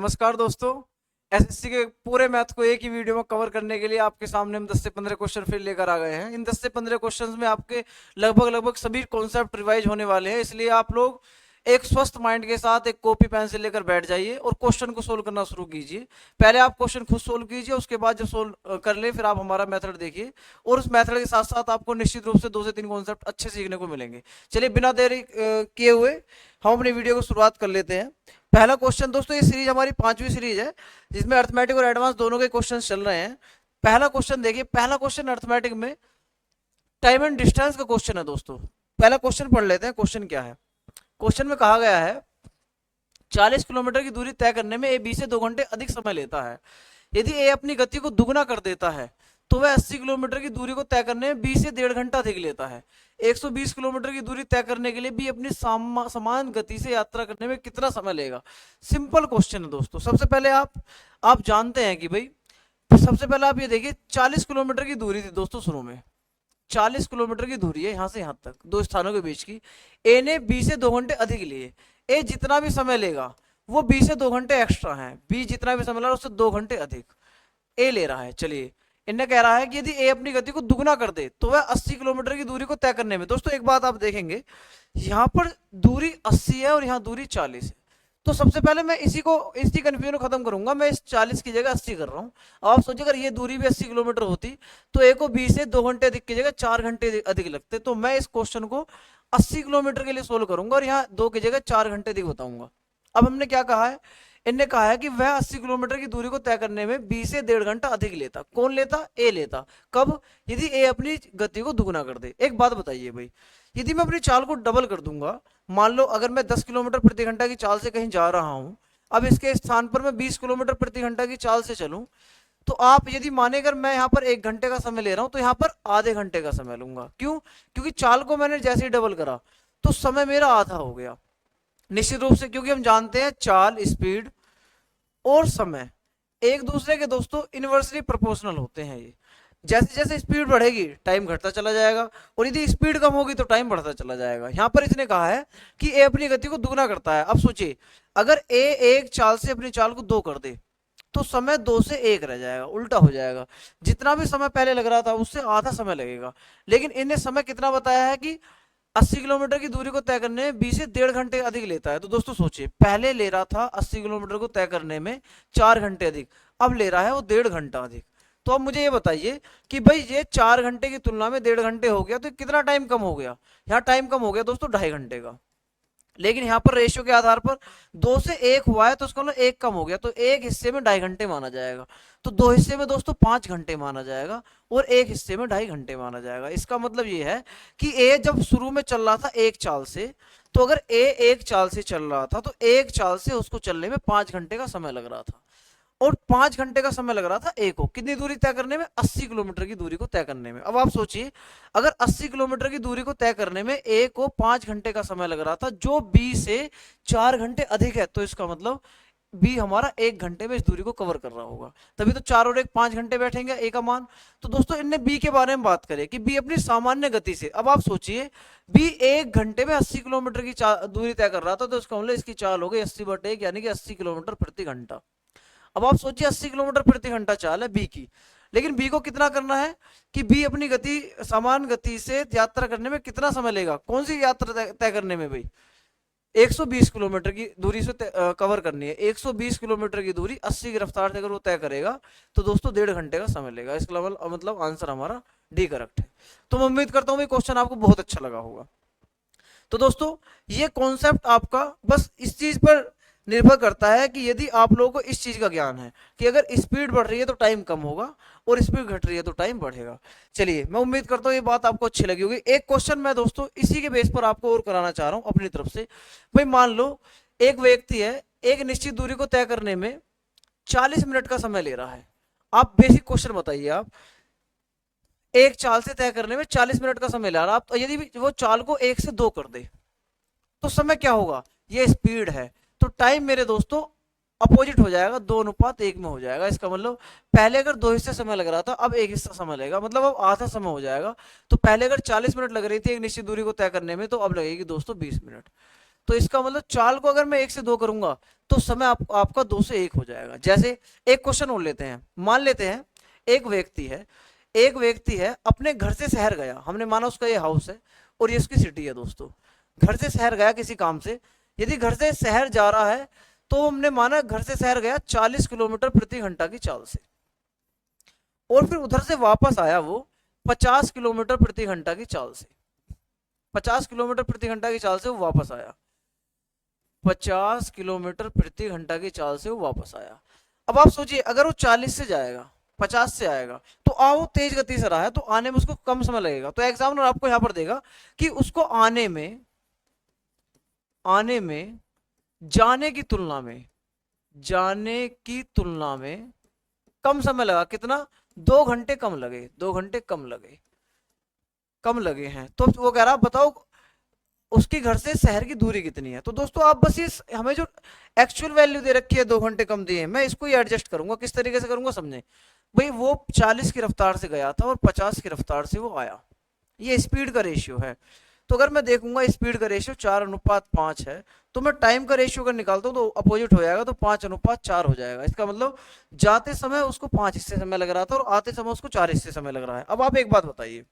नमस्कार दोस्तों। एसएससी के पूरे मैथ को एक ही वीडियो में कवर करने के लिए आपके सामने हम 10 से 15 क्वेश्चन फिर लेकर आ गए हैं। इन 10 से 15 क्वेश्चंस में आपके लगभग सभी कॉन्सेप्ट रिवाइज होने वाले हैं, इसलिए आप लोग एक स्वस्थ माइंड के साथ एक कॉपी पेंसिल लेकर बैठ जाइए और क्वेश्चन को सोल्व करना शुरू कीजिए। पहले आप क्वेश्चन खुद सोल्व कीजिए, उसके बाद जब सोल्व कर ले फिर आप हमारा मेथड देखिए और उस मेथड के साथ साथ आपको निश्चित रूप से 2 से 3 कॉन्सेप्ट अच्छे सीखने को मिलेंगे। चलिए बिना देरी किए हुए हम अपनी वीडियो को शुरुआत कर लेते हैं। पहला क्वेश्चन दोस्तों, ये सीरीज हमारी 5वीं सीरीज है जिसमें अर्थमेटिक और एडवांस दोनों के क्वेश्चन चल रहे हैं। पहला क्वेश्चन देखिए, पहला क्वेश्चन अर्थमेटिक में टाइम एंड डिस्टेंस का क्वेश्चन है दोस्तों। पहला क्वेश्चन पढ़ लेते हैं, क्वेश्चन क्या है। क्वेश्चन में कहा गया है 40 किलोमीटर की दूरी तय करने में ए बी से 2 घंटे अधिक समय लेता है। यदि ए अपनी गति को दुगना कर देता है तो वह 80 किलोमीटर की दूरी को तय करने में बी से 1.5 घंटा अधिक लेता है। 120 किलोमीटर की दूरी तय करने के लिए बी अपनी समान गति से यात्रा करने में कितना समय लेगा। सिंपल क्वेश्चन है दोस्तों। सबसे पहले आप जानते हैं कि भाई, सबसे पहले आप ये देखिए 40 किलोमीटर की दूरी थी दोस्तों। शुरू में 40 किलोमीटर की दूरी है यहाँ से यहाँ तक, दो स्थानों के बीच की। ए ने बी से 2 घंटे अधिक लिए। ए जितना भी समय लेगा वो बी से 2 घंटे एक्स्ट्रा है। बी जितना भी समय ले रहा है उससे 2 घंटे अधिक ए ले रहा है। चलिए, इन्हें कह रहा है कि यदि ए अपनी गति को दुगना कर दे तो वह 80 किलोमीटर की दूरी को तय करने में। दोस्तों एक बात आप देखेंगे, यहाँ पर दूरी 80 है और यहाँ दूरी 40 है। तो सबसे पहले मैं इसी कंफ्यूजन को खत्म करूंगा। मैं इस 40 की जगह 80 कर रहा हूँ। अब आप सोचिए अगर ये दूरी भी 80 किलोमीटर होती तो ए को बी से 2 घंटे अधिक की जगह 4 घंटे अधिक लगते। तो मैं इस क्वेश्चन को 80 किलोमीटर के लिए सोल्व करूंगा और यहाँ 2 की जगह 4 घंटे अधिक बताऊंगा। अब हमने क्या कहा है, इनने कहा है कि वह 80 किलोमीटर की दूरी को तय करने में बी से 1.5 घंटा अधिक लेता। कौन लेता? ए लेता। कब? यदि ए अपनी गति को दुगना कर दे। एक बात बताइए भाई, यदि मैं अपनी चाल को डबल कर दूंगा, मान लो अगर मैं 10 किलोमीटर प्रति घंटा की चाल से कहीं जा रहा हूं, अब इसके स्थान पर मैं 20 किलोमीटर प्रति घंटा की चाल से चलूं, तो आप यदि माने अगर मैं यहाँ पर 1 घंटे का समय ले रहा हूं तो यहाँ पर आधे घंटे का समय लूंगा। क्यों? क्योंकि चाल को मैंने जैसे ही डबल करा तो समय मेरा आधा हो गया। निश्चित रूप से, क्योंकि हम जानते हैं चाल, स्पीड और समय एक दूसरे के दोस्तों इनवर्सली प्रोपोर्शनल होते हैं। ये जैसे जैसे स्पीड बढ़ेगी टाइम घटता चला जाएगा और यदि स्पीड कम होगी तो टाइम बढ़ता चला जाएगा। यहाँ पर इसने कहा है कि ए अपनी गति को दुगना करता है। अब सोचिए, अगर ए एक चाल से अपनी चाल को 2 कर दे तो समय 2 से 1 रह जाएगा, उल्टा हो जाएगा। जितना भी समय पहले लग रहा था उससे आधा समय लगेगा। लेकिन इन्हें समय कितना बताया है कि 80 किलोमीटर की दूरी को तय करने में 20 से 1.5 घंटे अधिक लेता है। तो दोस्तों सोचिए, पहले ले रहा था 80 किलोमीटर को तय करने में 4 घंटे अधिक, अब ले रहा है वो 1.5 घंटा अधिक। तो अब मुझे ये बताइए कि भाई ये 4 घंटे की तुलना में 1.5 घंटे हो गया तो कितना टाइम कम हो गया। यहाँ टाइम कम हो गया दोस्तों 2.5 घंटे का। लेकिन यहाँ पर रेशियो के आधार पर 2 से 1 हुआ है तो उसका मतलब 1 कम हो गया, तो एक हिस्से में 2.5 घंटे माना जाएगा। तो 2 हिस्से में दोस्तों 5 घंटे माना जाएगा और एक हिस्से में 2.5 घंटे माना जाएगा। इसका मतलब ये है कि ए जब शुरू में चल रहा था एक चाल से, तो अगर ए एक चाल से चल रहा था तो एक चाल से उसको चलने में 5 घंटे का समय लग रहा था और 5 घंटे का समय लग रहा था ए को कितनी दूरी तय करने में, 80 किलोमीटर की दूरी को तय करने में। अब आप सोचिए, अगर 80 किलोमीटर की दूरी को तय करने में ए को 5 घंटे का समय लग रहा था जो बी से 4 घंटे अधिक है, तो इसका मतलब बी हमारा 1 घंटे में इस दूरी को कवर कर रहा होगा। तभी तो 4 और 1 5 घंटे बैठेंगे ए का मान। तो दोस्तों इनने बी के बारे में बात करें कि बी अपनी सामान्य गति से, अब आप सोचिए बी 1 घंटे में 80 किलोमीटर की दूरी तय कर रहा था, तो इसका मतलब इसकी चाल हो गई 80/1 यानी कि 80 किलोमीटर प्रति घंटा। अब आप सोचिए 80 किलोमीटर प्रति घंटा चाल है बी की, लेकिन बी को कितना करना है कि बी अपनी गति समान गति से यात्रा करने में कितना समय लेगा। कौन सी यात्रा तय करने में भाई, 120 किलोमीटर की दूरी से कवर करनी है। 120 किलोमीटर की दूरी 80 की रफ्तार से अगर वो तय करेगा तो दोस्तों 1.5 घंटे का समय लेगा। इसका मतलब आंसर हमारा डी करेक्ट है। तो मैं उम्मीद करता हूँ क्वेश्चन आपको बहुत अच्छा लगा होगा। तो दोस्तों ये कॉन्सेप्ट आपका बस इस चीज पर निर्भर करता है कि यदि आप लोगों को इस चीज का ज्ञान है कि अगर स्पीड बढ़ रही है तो टाइम कम होगा और स्पीड घट रही है तो टाइम बढ़ेगा। चलिए, मैं उम्मीद करता हूँ ये बात आपको अच्छी लगी होगी। एक क्वेश्चन मैं दोस्तों इसी के बेस पर आपको और कराना चाह रहा हूँ अपनी तरफ से। भाई मान लो एक व्यक्ति है, एक निश्चित दूरी को तय करने में 40 मिनट का समय ले रहा है। आप बेसिक क्वेश्चन बताइए, आप एक चाल से तय करने में 40 मिनट का समय ले रहा है, आप यदि वो चाल को 1 से 2 कर दे तो समय क्या होगा, ये स्पीड है। तो टाइम मेरे दोस्तों अपोजिट हो जाएगा, 2:1 में हो जाएगा। इसका मतलब पहले अगर 2 हिस्से समय लग रहा था अब 1 हिस्सा समय लगेगा, मतलब अब आधा समय हो जाएगा। तो पहले अगर 40 मिनट लग रही थी एक निश्चित दूरी को तय करने में तो अब लगेगी दोस्तों 20 मिनट। तो इसका मतलब चाल को अगर मैं 1 से 2 करूंगा तो समय आपका 2 से 1 हो जाएगा। जैसे एक क्वेश्चन और लेते हैं, मान लेते हैं एक व्यक्ति है अपने घर से शहर गया, हमने माना उसका ये हाउस है और ये उसकी सिटी है दोस्तों। घर से शहर गया किसी काम से, यदि घर से शहर जा रहा है तो हमने माना घर से शहर गया 40 किलोमीटर प्रति घंटा की चाल से, और फिर उधर से वापस आया वो 50 किलोमीटर प्रति घंटा की चाल से। 50 किलोमीटर प्रति घंटा की चाल से वो वापस आया, 50 किलोमीटर प्रति घंटा की चाल से वो वापस आया। अब आप सोचिए अगर वो 40 से जाएगा 50 से आएगा तो वो तेज गति से रहा है तो आने में उसको कम समय लगेगा। तो एग्जामिनर आपको यहां पर देगा कि उसको आने में जाने की तुलना में कम समय लगा। कितना? 2 घंटे कम लगे, 2 घंटे कम लगे हैं। तो वो कह रहा बताओ उसके घर से शहर की दूरी कितनी है। तो दोस्तों आप बस इस हमें जो एक्चुअल वैल्यू दे रखी है 2 घंटे कम दिए, मैं इसको ही एडजस्ट करूंगा। किस तरीके से करूंगा समझे भाई, वो 40 की रफ्तार से गया था और 50 की रफ्तार से वो आया, ये स्पीड का रेशियो है। तो अगर मैं देखूंगा स्पीड का रेशियो 4:5 है तो मैं टाइम का रेशियो अगर निकालता हूँ तो अपोजिट हो जाएगा, तो 5:4 हो जाएगा। इसका मतलब जाते समय उसको 5 हिस्से समय लग रहा था और आते समय उसको 4 हिस्से समय लग रहा है। अब आप एक बात बताइए,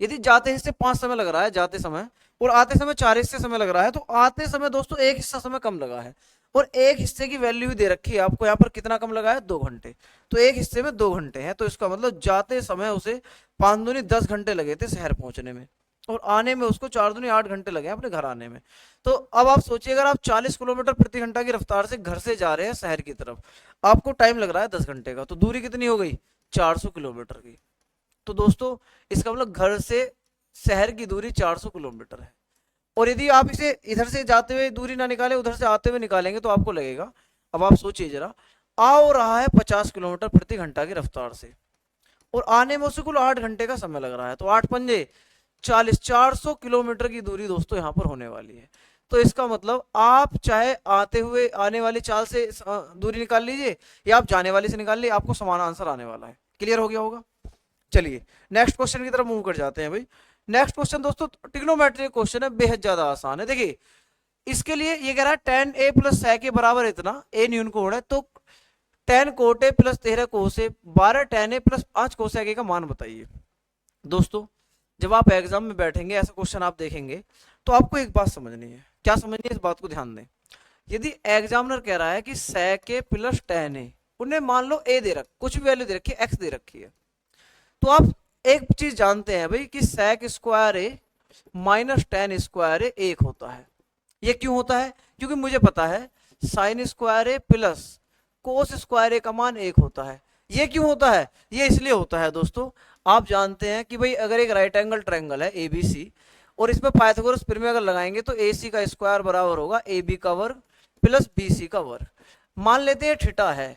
यदि जाते हिस्से 5 समय लग रहा है जाते समय और आते समय 4 हिस्से समय लग रहा है, तो आते समय दोस्तों 1 हिस्सा समय कम लगा है और 1 हिस्से की वैल्यू भी दे रखी है आपको यहाँ पर, कितना कम लगा है 2 घंटे। तो 1 हिस्से में 2 घंटे हैं, तो इसका मतलब जाते समय उसे 5 दूनी 10 घंटे लगे थे शहर पहुंचने में और आने में उसको 4 दूनी 8 घंटे लगे अपने घर आने में। तो अब आप सोचिए अगर आप 40 किलोमीटर प्रति घंटा की रफ्तार से घर से जा रहे हैं शहर की तरफ, आपको टाइम लग रहा है 10 घंटे का, तो दूरी कितनी हो गई 400 किलोमीटर की। तो दोस्तों इसका मतलब घर से शहर की दूरी 400 किलोमीटर है। और यदि आप इसे इधर से जाते हुए दूरी ना निकाले उधर से आते हुए निकालेंगे तो आपको लगेगा, अब आप सोचिए जरा, आ रहा है 50 किलोमीटर प्रति घंटा की रफ्तार से और आने में उसे कुल 8 घंटे का समय लग रहा है, तो 8 पंजे 40, 400 किलोमीटर की दूरी दोस्तों यहाँ पर होने वाली है। तो इसका मतलब आप चाहे आते हुए आने वाली चाल से दूरी निकाल लीजिए या आप जाने वाली से निकाल लीजिए, आपको समान आंसर आने वाला है। क्लियर हो गया होगा। चलिए नेक्स्ट क्वेश्चन की तरफ मूव कर जाते हैं भाई। नेक्स्ट क्वेश्चन दोस्तों ट्रिग्नोमेट्रिक क्वेश्चन है, बेहद ज्यादा आसान है। देखिए इसके लिए ये कह रहा है tan a प्लस sec के बराबर इतना, a न्यून कोण है, तो tan cot a plus 13 cos a 12 tan a plus 5 cosec a का मान बताइए। दोस्तों जब आप एग्जाम में बैठेंगे ऐसा क्वेश्चन आप देखेंगे तो आपको एक बात समझनी है। क्या समझनी है, इस बात को ध्यान दें। यदि एग्जामिनर कह रहा है कि sec a plus tan a, उन्हें मान लो a दे रख, कुछ भी वैल्यू दे रखी है, x दे रखी है, तो आप एक चीज जानते हैं भाई कि sec square A minus tan square ए 1 होता है। ये क्यों होता है? क्योंकि मुझे पता है sin स्क्वायर ए प्लस कोस स्क्वायर ए का मान 1 होता है। ये क्यों होता है? ये इसलिए होता है दोस्तों, आप जानते हैं कि भाई अगर एक राइट एंगल ट्रायंगल है ABC और इसमें पाइथागोरस प्रमेय अगर लगाएंगे तो AC का स्क्वायर बराबर होगा AB का वर्ग प्लस BC का वर्ग। मान लेते हैं थीटा है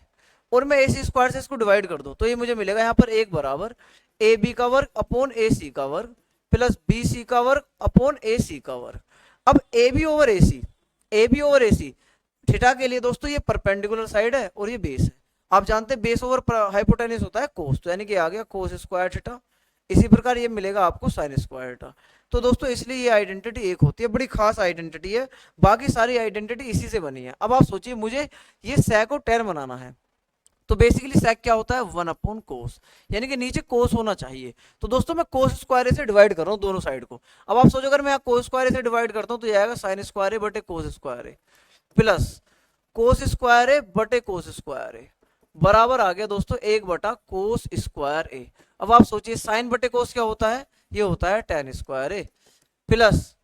और मैं AC स्क्वायर से इसको डिवाइड कर दूं तो ये मुझे मिलेगा यहाँ पर 1 बराबर AB का वर्ग अपॉन AC का वर्ग प्लस BC का वर्ग अपॉन AC का वर्ग। अब AB ओवर AC थीटा के लिए दोस्तों ये परपेंडिकुलर साइड है और ये बेस है। आप जानते हैं बेस ओवर हाइपोटेन्यूज होता है कोस, तो यानी कि आ गया कोस स्क्वायर थीटा। इसी प्रकार ये मिलेगा आपको साइन स्क्वायर थीटा। तो दोस्तों इसलिए ये आइडेंटिटी एक होती है, बड़ी खास आइडेंटिटी है, बाकी सारी आइडेंटिटी इसी से बनी है। अब आप सोचिए मुझे ये sec और tan बनाना है, तो बेसिकली sec क्या होता है 1 अपॉन कोस, यानी कि नीचे कोस होना चाहिए। तो दोस्तों मैं कोस स्क्वायर से डिवाइड कर रहा हूँ दोनों साइड को। अब आप सोचो अगर मैं कोस स्क्वायर से डिवाइड करता हूँ तो ये आएगा साइन स्क्वायर ए बटे कोस स्क्वायर ए प्लस कोस स्क्वायर ए बटे कोस स्क्वायर ए बराबर आ गया दोस्तों 1 बटा कोस स्क्वायर ए। अब आप सोचिए साइन बटे कोस क्या होता है, ये होता है tan स्क्वायर ए प्लस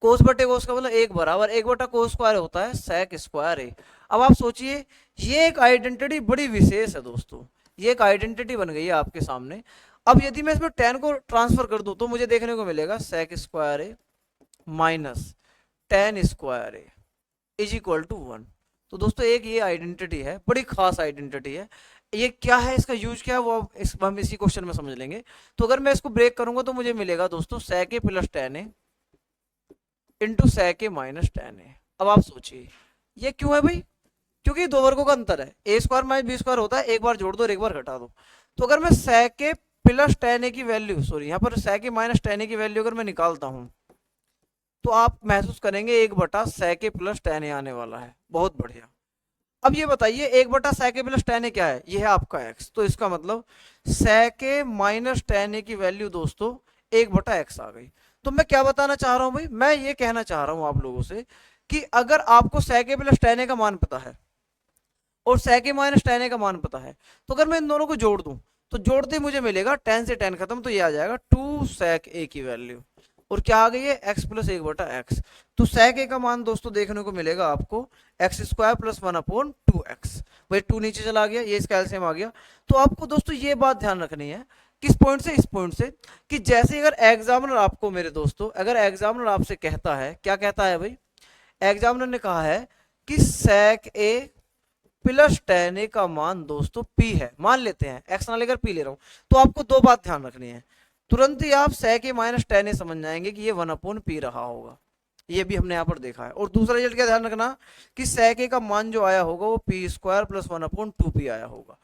कोस बटे कोस का मतलब 1 बराबर 1 बटा कोस स्क्वायर होता है sec स्क्वायर ए। अब आप सोचिए ये एक आइडेंटिटी बड़ी विशेष है दोस्तों, ये एक आइडेंटिटी बन गई है आपके सामने। अब यदि मैं इसमें tan को ट्रांसफर कर दूं तो मुझे देखने को मिलेगा sec square A minus tan square A is equal to 1। तो दोस्तों एक ये आइडेंटिटी है, बड़ी खास आइडेंटिटी है। ये क्या है, इसका यूज क्या है वो हम इसी क्वेश्चन में समझ लेंगे। तो अगर मैं इसको ब्रेक करूंगा तो मुझे मिलेगा दोस्तों sec ए प्लस tan ए इंटू sec ए माइनस tan ए। अब आप सोचिए ये क्यों है भाई, क्योंकि दो वर्गों का अंतर है, ए स्क्वायर माइनस बी स्क्वायर होता है, एक बार जोड़ दो और एक बार घटा दो। तो अगर मैं sec ए प्लस tan ए की वैल्यू, सॉरी यहाँ पर sec ए माइनस tan ए की वैल्यू अगर मैं निकालता हूँ तो आप महसूस करेंगे 1/sec प्लस tan आने वाला है। बहुत बढ़िया। अब ये बताइए 1/sec प्लस tan क्या है? ये है आपका x, तो इसका मतलब sec माइनस tan की वैल्यू दोस्तों 1/x आ गई। तो मैं क्या बताना चाह रहा हूं भाई, मैं ये कहना चाह रहा हूं आप लोगों से कि अगर आपको sec प्लस tan का मान पता है और sec माइनस tan का मान पता है, तो अगर मैं इन दोनों को जोड़ दूं तो जोड़ते मुझे मिलेगा tan से tan खत्म, तो ये आ जाएगा 2sec a की वैल्यू, और क्या आ गई है x प्लस 1/x। तो sec a का मान दोस्तों देखने को मिलेगा आपको x² प्लस 1/2x। भाई 2 नीचे चला गया, ये इसका एलसीएम आ गया। तो आपको दोस्तों ये बात ध्यान रखनी है, किस पॉइंट से, इस पॉइंट से, कि जैसे अगर एग्जामिनर आपको, मेरे दोस्तों, अगर एग्जामिनर आपसे कहता है, क्या कहता है भाई, एग्जामिनर ने कहा है कि sec a plus tan a का मान दोस्तों p है, मान लेते हैं, x ना लेकर p ले रहा हूं, तो आपको दो बात ध्यान रखनी है। तुरंत ही आप sec a minus tan a समझ जाएंगे कि ये 1/p रहा होगा, ये भी हमने यहाँ पर देखा है। और दूसरा रिजल्ट क्या ध्यान रखना कि sec a का मान जो आया होगा वो p² प्लस 1/2p आया होगा।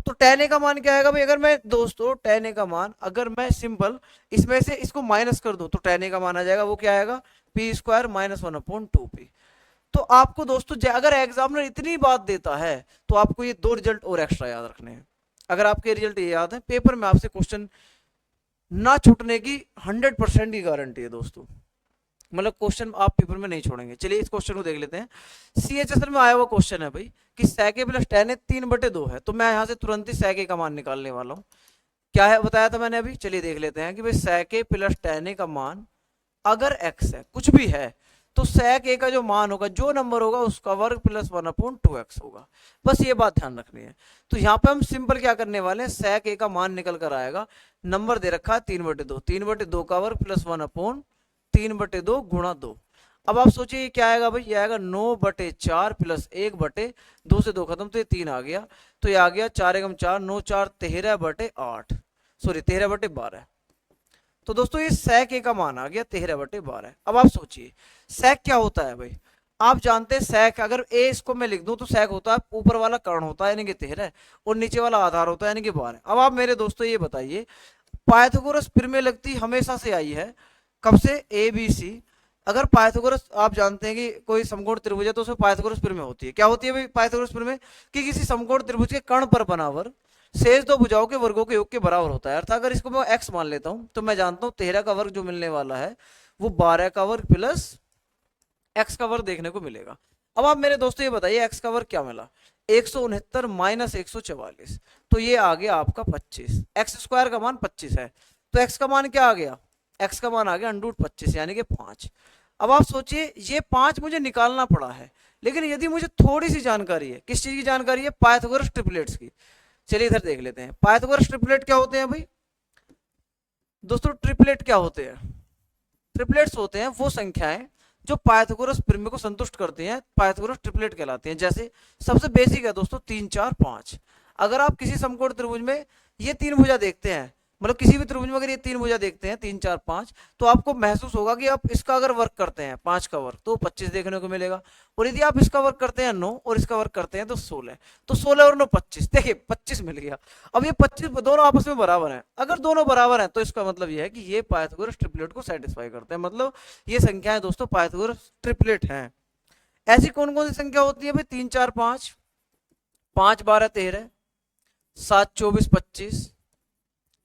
तो tan a का मान क्या आएगा भाई, अगर मैं दोस्तों tan a का मान, अगर मैं सिंपल इसमें से इसको माइनस कर दूं तो tan a का मान आ जाएगा, वो क्या आएगा, p² माइनस 1/2p। तो आपको दोस्तों अगर एग्जामिनर इतनी बात देता है तो आपको ये दो रिजल्ट और एक्स्ट्रा याद रखने हैं। अगर आपके रिजल्ट ये याद है, पेपर में आपसे क्वेश्चन ना छूटने की 100% की गारंटी है दोस्तों, मतलब क्वेश्चन आप पेपर में नहीं छोड़ेंगे। चलिए इस क्वेश्चन को देख लेते हैं। CHSL में आया हुआ क्वेश्चन है भाई कि sec a प्लस tan 3/2 है, तो मैं यहां से तुरंत ही sec a का मान निकालने वाला हूं। क्या है बताया था मैंने अभी, चलिए देख लेते हैं कि भाई sec a प्लस tan का मान अगर x है, कुछ भी है, तो sec a का जो मान होगा, जो नंबर होगा उसका वर्ग प्लस 1/2x होगा। बस ये बात ध्यान रखनी है। तो यहाँ पे हम सिंपल क्या करने वाले हैं, sec a का मान निकल कर आएगा, नंबर दे रखा है 3/2, 3/2 का वर्ग प्लस 1/3/2 गुणा 2। अब आप सोचिए ये क्या आएगा भाई, ये आएगा 9/4 प्लस 1/2 से 2 खत्म, तो ये 3 आ गया, तो ये आ गया 4 × 4 9 4 13/8, सॉरी 13/12। तो दोस्तों ये sec a का मान आ गया 13/12। अब आप सोचिए sec क्या होता है भाई, आप जानते हैं sec, अगर a इसको मैं लिख दूं तो sec होता है ऊपर वाला कर्ण होता है यानी कि 13, और नीचे वाला आधार होता है यानी कि 12। अब आप मेरे दोस्तों ये बताइए, पाइथागोरस प्रमेय लगती हमेशा से आई है, कब से, ABC। अगर पाइथागोरस आप जानते हैं कि कोई समकोण त्रिभुज है तो उसमें पाइथागोरस प्रमेय होती है। क्या होती है भाई पाइथागोरस प्रमेय, कि किसी समकोण त्रिभुज के कर्ण पर बना वर्ग शेष दो भुजाओं के वर्गों के योग के बराबर होता है। अर्थात अगर इसको मैं x मान लेता हूं तो मैं जानता हूं 13 का वर्ग जो मिलने वाला है वो 12 का वर्ग प्लस x का वर्ग देखने को मिलेगा। अब आप मेरे दोस्तों ये बताइए x का वर्ग क्या मिला, 169 माइनस 144, तो ये आ गया आपका 25। x² का मान 25 है, तो x का मान क्या आ गया, x का मान आ गया √25 यानी कि 5। अब आप सोचिए ये 5 मुझे निकालना पड़ा है, लेकिन यदि मुझे थोड़ी सी जानकारी है, किस चीज की जानकारी है, पाइथागोरस ट्रिपलेट्स की। चलिए इधर देख लेते हैं पाइथागोरस ट्रिपलेट क्या होते हैं भाई दोस्तों, ट्रिपलेट क्या होते हैं, ट्रिपलेट्स होते हैं वो संख्याएं जो पाइथागोरस प्रमेय को संतुष्ट करती हैं, पाइथागोरस ट्रिपलेट कहलाती हैं। जैसे सबसे बेसिक है दोस्तों 3 4 5। अगर आप किसी समकोण त्रिभुज में ये 3 भुजा देखते हैं, मतलब किसी भी त्रिभुज में अगर ये 3 भुजा देखते हैं 3 4 5, तो आपको महसूस होगा कि आप इसका अगर वर्क करते हैं 5 का वर्क तो 25 देखने को मिलेगा, और यदि आप इसका वर्क करते हैं 9 और इसका वर्क करते हैं तो 16, तो 16 और 9 25, देखिए 25 मिल गया। अब ये 25 दोनों आपस में बराबर हैं, अगर दोनों बराबर हैं तो इसका मतलब ये है कि ये पाइथागोरस ट्रिपलेट को सेटिस्फाई करते हैं, मतलब ये संख्याएं दोस्तों पाइथागोरस ट्रिपलेट हैं। ऐसी कौन कौन सी संख्या होती है भाई, 3 4 5, 5 12 13, 7 24 25,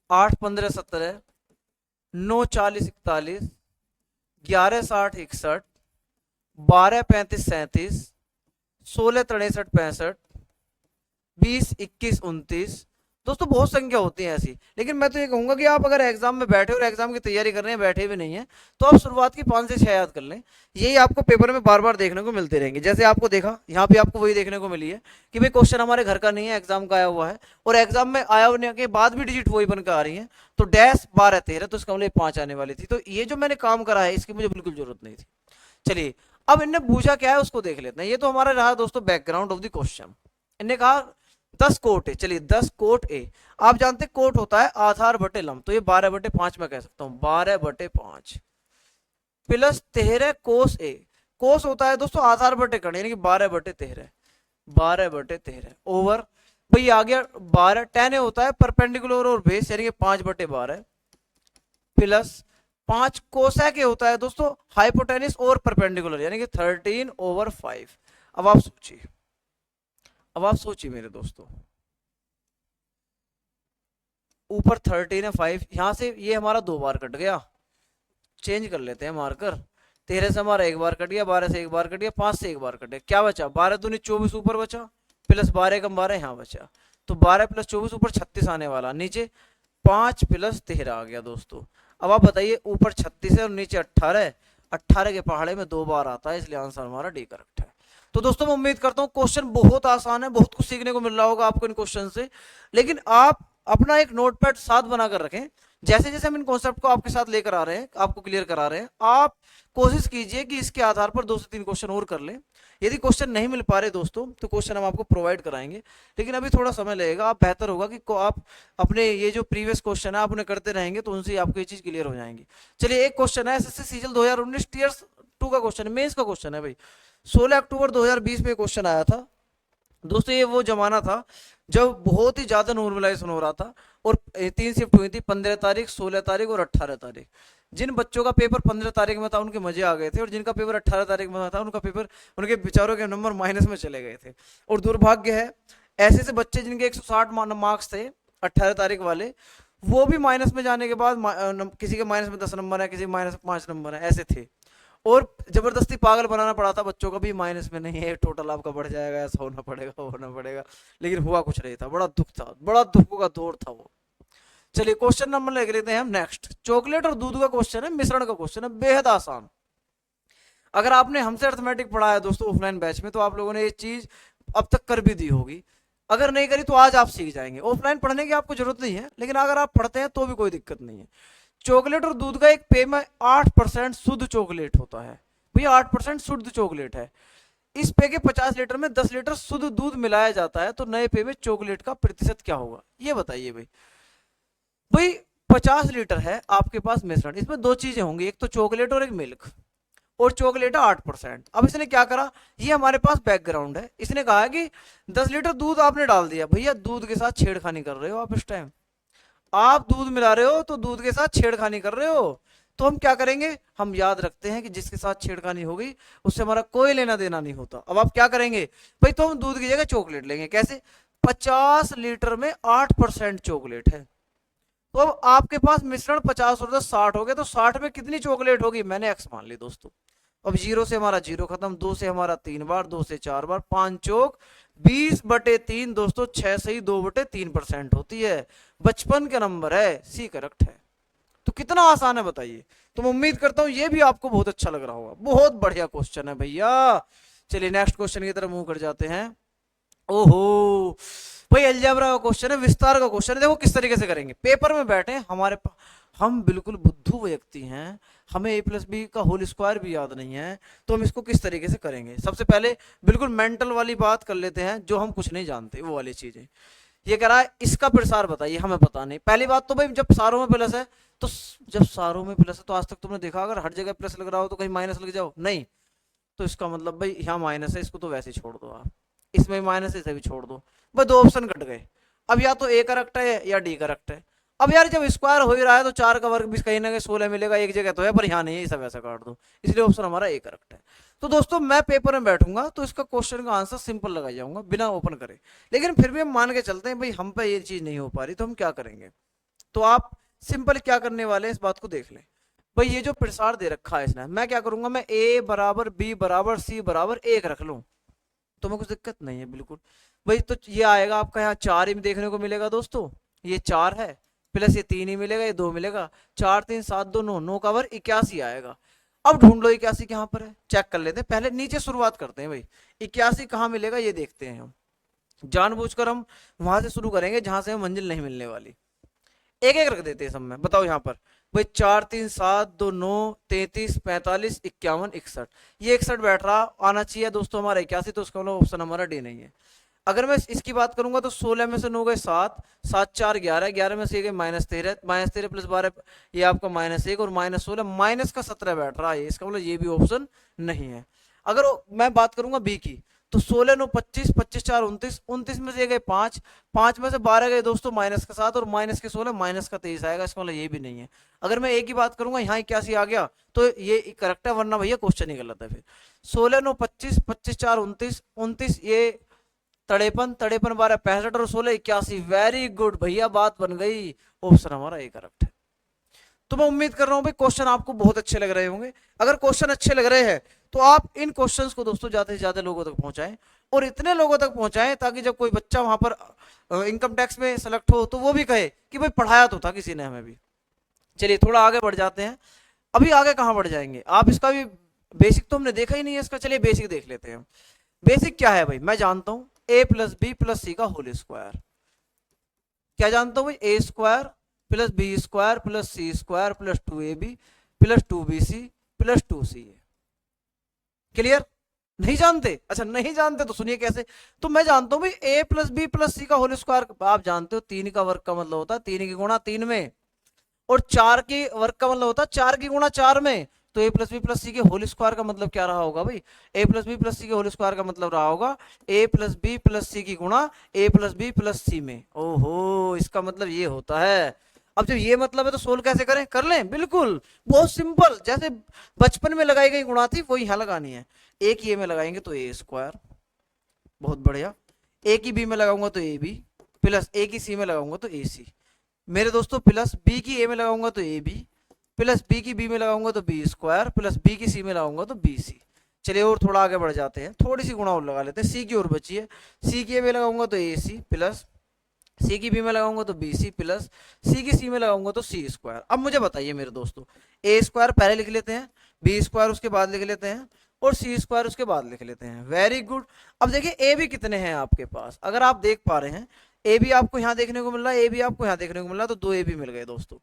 8 15 17, 9 40 41, 11 60 61, 12 35 37, 16 63 65, 20 21 29। दोस्तों बहुत संख्या होती है ऐसी, लेकिन मैं तो ये कहूंगा कि आप अगर एग्जाम में बैठे और एग्जाम की तैयारी कर रहे हैं, बैठे भी नहीं है, तो आप शुरुआत की 5 से 6 याद कर लें, यही आपको पेपर में बार बार देखने को मिलते रहेंगे। जैसे आपको देखा यहाँ पे आपको वही देखने को मिली है कि भाई क्वेश्चन हमारे घर का नहीं है, एग्जाम का आया हुआ है, और एग्जाम में आया होने के बाद भी डिजिट वही बनकर आ रही है, तो डैश 12 13, तो इसका मतलब 5 आने वाली थी। तो ये जो मैंने काम करा है इसकी मुझे बिल्कुल जरूरत नहीं थी। चलिए अब इनने पूछा क्या है उसको देख लेते हैं। ये तो हमारा रहा दोस्तों बैकग्राउंड ऑफ द क्वेश्चन। इनने कहा 10 कोट है, चलिए 10 कोट ए, आप जानते हैं कोट होता है आधार बटे लंब, तो ये 12/5 मैं कह सकता हूं, 12/5 प्लस 13 कोस ए, कोस होता है दोस्तों आधार बटे कर्ण यानी कि 12/13, 12/13 ओवर भाई आ गया 12, tan ए होता है परपेंडिकुलर और बेस यानी कि 5/12 प्लस 5 कोसेक ये होता है दोस्तों हाइपोटेनिस और परपेंडिकुलर, यानी कि 13/5। अब आप सोचिए, अब आप सोचिए मेरे दोस्तों, ऊपर 13 है 5, यहां से ये हमारा 2 बार कट गया, चेंज कर लेते हैं मार्कर। 13 से हमारा 1 बार कट गया, 12 से 1 बार कट गया, 5 से 1 बार कट गया, क्या बचा? 12 दूनी 24 ऊपर बचा, प्लस 12 कम 12 यहाँ बचा, तो 12 + 24 ऊपर 36 आने वाला, नीचे 5 + 13 आ गया दोस्तों। अब आप बताइए, ऊपर 36 है और नीचे 18 है, 18 के पहाड़े में 2 बार आता है, इसलिए आंसर हमारा डी करेक्ट है। तो दोस्तों मैं उम्मीद करता हूँ क्वेश्चन बहुत आसान है, बहुत कुछ सीखने को मिल रहा होगा आपको इन क्वेश्चन से, लेकिन आप अपना एक नोटपैड साथ बनाकर रखें। जैसे जैसे हम इन कॉन्सेप्ट को आपके साथ लेकर आ रहे हैं, आपको क्लियर करा रहे हैं, आप कोशिश कीजिए कि इसके आधार पर 2 से 3 क्वेश्चन और कर लें। यदि क्वेश्चन नहीं मिल पा रहे दोस्तों, तो क्वेश्चन हम आपको प्रोवाइड कराएंगे, लेकिन अभी थोड़ा समय लगेगा। आप बेहतर होगा कि आप अपने ये जो प्रीवियस क्वेश्चन है आप उन्हें करते रहेंगे, तो उनसे आपको ये चीज क्लियर हो जाएंगी। चलिए, एक क्वेश्चन है एसएससी सीजीएल 2019 टीयर 2 का क्वेश्चन है, मेंस का क्वेश्चन है भाई। 16 अक्टूबर 2020 में क्वेश्चन आया था दोस्तों। ये वो जमाना था जब बहुत ही ज्यादा नॉर्मलाइजेशन हो रहा था, और 3 शिफ्ट हुई थी, 15 तारीख, 16 तारीख और 18 तारीख। जिन बच्चों का पेपर 15 तारीख में था उनके मजे आ गए थे, और जिनका पेपर 18 तारीख में था उनका पेपर, उनके बेचारों के नंबर माइनस में चले गए थे। और दुर्भाग्य है, ऐसे से बच्चे जिनके 160 मार्क्स थे 18 तारीख वाले, वो भी माइनस में जाने के बाद किसी के माइनस में 10 नंबर है, किसी के माइनस 5 नंबर है, ऐसे थे। और जबरदस्ती पागल बनाना पड़ा था बच्चों का भी, माइनस में नहीं है टोटल आपका बढ़ जाएगा, ऐसा होना पड़ेगा, वो होना पड़ेगा, लेकिन हुआ कुछ नहीं था। बड़ा दुख था, बड़ा दुखों का दौर था वो। चलिए, क्वेश्चन नंबर लिख लेते हैं हम नेक्स्ट। चॉकलेट और दूध का क्वेश्चन है, मिश्रण का क्वेश्चन है, बेहद आसान। अगर आपने हमसे अर्थमेटिक पढ़ा है दोस्तों ऑफलाइन बैच में, तो आप लोगों ने ये चीज अब तक कर भी दी होगी। अगर नहीं करी तो आज आप सीख जाएंगे। ऑफलाइन पढ़ने की आपको जरूरत नहीं है, लेकिन अगर आप पढ़ते हैं तो भी कोई दिक्कत नहीं है। चॉकलेट और दूध का एक पे में 8% शुद्ध चॉकलेट होता है भैया, 8% शुद्ध चॉकलेट है। इस पे के 50 लीटर में 10 लीटर शुद्ध दूध मिलाया जाता है, तो नए पे में चॉकलेट का प्रतिशत क्या होगा, ये बताइए भाई। भाई 50 लीटर है आपके पास मिश्रण, इसमें 2 चीजें होंगी, एक तो चॉकलेट और एक मिल्क, और चॉकलेट है 8%। अब इसने क्या करा, ये हमारे पास बैकग्राउंड है, इसने कहा कि 10 लीटर दूध आपने डाल दिया। भैया दूध के साथ छेड़खानी कर रहे हो आप, इस टाइम आप दूध मिला रहे हो तो दूध के साथ छेड़खानी कर रहे हो। तो हम क्या करेंगे, हम याद रखते हैं कि जिसके साथ छेड़खानी होगी उससे हमारा कोई लेना देना नहीं होता। अब आप क्या करेंगे भाई, तो हम दूध की जगह चॉकलेट लेंगे। कैसे? 50 लीटर में 8% चॉकलेट है, तो अब आपके पास मिश्रण 50 और 10 60 हो गए, तो 60 में कितनी चॉकलेट होगी, मैंने x मान ली दोस्तों। अब 0 से हमारा 0 खत्म, 2 से हमारा 3 बार, 2 से 4 बार, 5 चौक 20/3 दोस्तों, 6 से ही 2/3% होती है। 55 का नंबर है, सी करेक्ट है। तो कितना आसान है बताइए। तो मैं उम्मीद करता हूं ये भी आपको बहुत अच्छा लग रहा होगा, बहुत बढ़िया क्वेश्चन है भैया। चलिए नेक्स्ट क्वेश्चन की तरफ मूव कर जाते हैं। ओहो भाई, अलजेब्रा का क्वेश्चन है, विस्तार का क्वेश्चन है। देखो किस तरीके से करेंगे, पेपर में बैठे हमारे हम बिल्कुल बुद्धू व्यक्ति हैं, हमें a+b का होल स्क्वायर भी याद नहीं है, तो हम इसको किस तरीके से करेंगे। सबसे पहले बिल्कुल मेंटल वाली बात कर लेते हैं, जो हम कुछ नहीं जानते वो वाली चीजें। ये कह रहा है इसका प्रसार बताइए, हमें पता नहीं। पहली बात तो भाई, जब सारों में प्लस है तो, जब सारों में प्लस है तो आज तक तुमने देखा अगर हर जगह प्लस लग रहा हो तो कहीं माइनस लग जाओ, नहीं। तो इसका मतलब भाई यहाँ माइनस है, इसको तो वैसे ही छोड़ दो आप, इसमें माइनस है इसे भी छोड़ दो। भाई 2 ऑप्शन कट गए। अब या तो ए करेक्ट है या डी करेक्ट है। अब यार जब स्क्वायर हो ही रहा है तो 4 का वर्ग भी कहीं ना कहीं 16 मिलेगा, एक जगह तो है, पर यहाँ नहीं है, सब ऐसा काट दो, इसलिए ऑप्शन हमारा ए करेक्ट है। तो दोस्तों मैं पेपर में बैठूंगा तो इसका क्वेश्चन का आंसर सिंपल लगा जाऊंगा बिना ओपन करे, लेकिन फिर भी हम मान के चलते हैं भाई हम पे ये चीज नहीं हो पा रही, तो हम क्या करेंगे। तो आप सिंपल क्या करने वाले हैं इस बात को देख लें। भाई ये जो प्रसार दे रखा है इसने, मैं क्या करूंगा, मैं a बराबर b बराबर c बराबर 1 रख लूं, तो मैं कुछ दिक्कत नहीं है बिल्कुल। भाई तो ये आएगा आपका यहाँ 4 ही देखने को मिलेगा दोस्तों, ये 4 है, प्लस ये 3 ही मिलेगा, ये 2 मिलेगा, 4 3 7 2 9, 9 का वर्ग 81 आएगा। अब ढूंढ लो 81 कहाँ पर है, चेक कर लेते हैं। पहले नीचे शुरुआत करते हैं भाई, 81 कहाँ मिलेगा ये देखते हैं हम। जानबूझकर हम वहां से शुरू करेंगे जहां से हमें मंजिल नहीं मिलने वाली, एक एक रख देते हैं सब में। बताओ यहाँ पर भाई 4 3 7 2 9 33 45 51 61, ये 61 बैठ रहा आना चाहिए दोस्तों हमारा 81, तो उसका ऑप्शन हमारा डी नहीं है। अगर मैं इसकी बात करूंगा तो 16 में से 9 गए 7, 7 4 11, 11 में से गए -13, -13 + 12 ये आपका -1 और -16, माइनस का 17 बैठ रहा है, इसका मतलब ये भी ऑप्शन नहीं है। अगर मैं बात करूंगा बी की, तो 16 9 25, 25 4 29, 29 में से गए 5, 5 में से 12 गए दोस्तों माइनस का 7, और माइनस के 16 माइनस का 23 आएगा। इसका मतलब ये भी नहीं है। अगर मैं एक ही बात करूंगा यहाँ 81 आ गया तो ये करेक्ट है, वरना भैया क्वेश्चन ही गलत है। फिर 16 9 25, 25 4 29, 29 ये 53, 53 12 65 और 16 81। वेरी गुड भैया, बात बन गई। ऑप्शन हमारा ये करेक्ट है। तो मैं उम्मीद कर रहा हूं भाई क्वेश्चन आपको बहुत अच्छे लग रहे होंगे। अगर क्वेश्चन अच्छे लग रहे हैं तो आप इन क्वेश्चंस को दोस्तों ज्यादा से ज्यादा लोगों तक पहुंचाएं, और इतने लोगों तक पहुंचाएं ताकि जब कोई बच्चा वहां पर इनकम टैक्स में सेलेक्ट हो तो वो भी कहे कि भाई पढ़ाया तो था किसी ने हमें भी। चलिए थोड़ा आगे बढ़ जाते हैं। अभी आगे कहां बढ़ जाएंगे, आप इसका भी बेसिक तो हमने देखा ही नहीं है इसका। चलिए बेसिक देख लेते हैं। बेसिक क्या है भाई, मैं जानता हूं a plus B plus c का होल स्क्वायर। क्या जानता हूं भाई, a square plus B square plus c square plus 2ab plus 2bc plus 2ca। Clear? नहीं जानते? अच्छा नहीं जानते तो सुनिए कैसे। तो मैं जानता हूं भाई a plus B plus c का होल स्क्वायर, आप जानते हो 3 का वर्ग का मतलब होता है 3 की गुणा 3 में, और 4 की वर्ग का मतलब होता है 4 की गुणा 4 में। तो a प्लस बी प्लस सी के होल स्क्वायर का मतलब क्या रहा होगा भाई, a प्लस बी प्लस सी के होल स्क्वायर का मतलब रहा होगा a प्लस बी प्लस सी की गुणा a प्लस बी प्लस सी में। ओहो, इसका मतलब ये होता है। अब जब ये मतलब है तो सोल्व कैसे करें, कर लें बिल्कुल, बहुत सिंपल। जैसे बचपन में लगाई गई गुणा थी वही यहाँ लगानी है। एक ये में लगाएंगे तो ए स्क्वायर, बहुत बढ़िया। ए की बी में लगाऊंगा तो ए बी, प्लस ए की सी में लगाऊंगा तो ए सी मेरे दोस्तों, प्लस बी की ए में लगाऊंगा तो ए बी, प्लस बी की बी में लगाऊंगा तो बी स्क्वायर, प्लस बी की सी में लगाऊंगा तो बी सी। चलिए और थोड़ा आगे बढ़ जाते हैं, थोड़ी सी गुणा और लगा लेते हैं। सी की ओर बची है, सी की ए में लगाऊंगा तो ए सी, प्लस सी की बी में लगाऊंगा तो बी सी, प्लस सी की सी में लगाऊंगा तो सी स्क्वायर। अब मुझे बताइए मेरे दोस्तों, ए स्क्वायर पहले लिख लेते हैं, बी स्क्वायर उसके बाद लिख लेते हैं, और सी स्क्वायर उसके बाद लिख लेते हैं। Very good. अब देखिए ए भी कितने हैं आपके पास, अगर आप देख पा रहे हैं ए भी आपको यहाँ देखने को मिल रहा है, ए भी आपको यहाँ देखने को मिल रहा है, तो 2 ए भी मिल गए दोस्तों।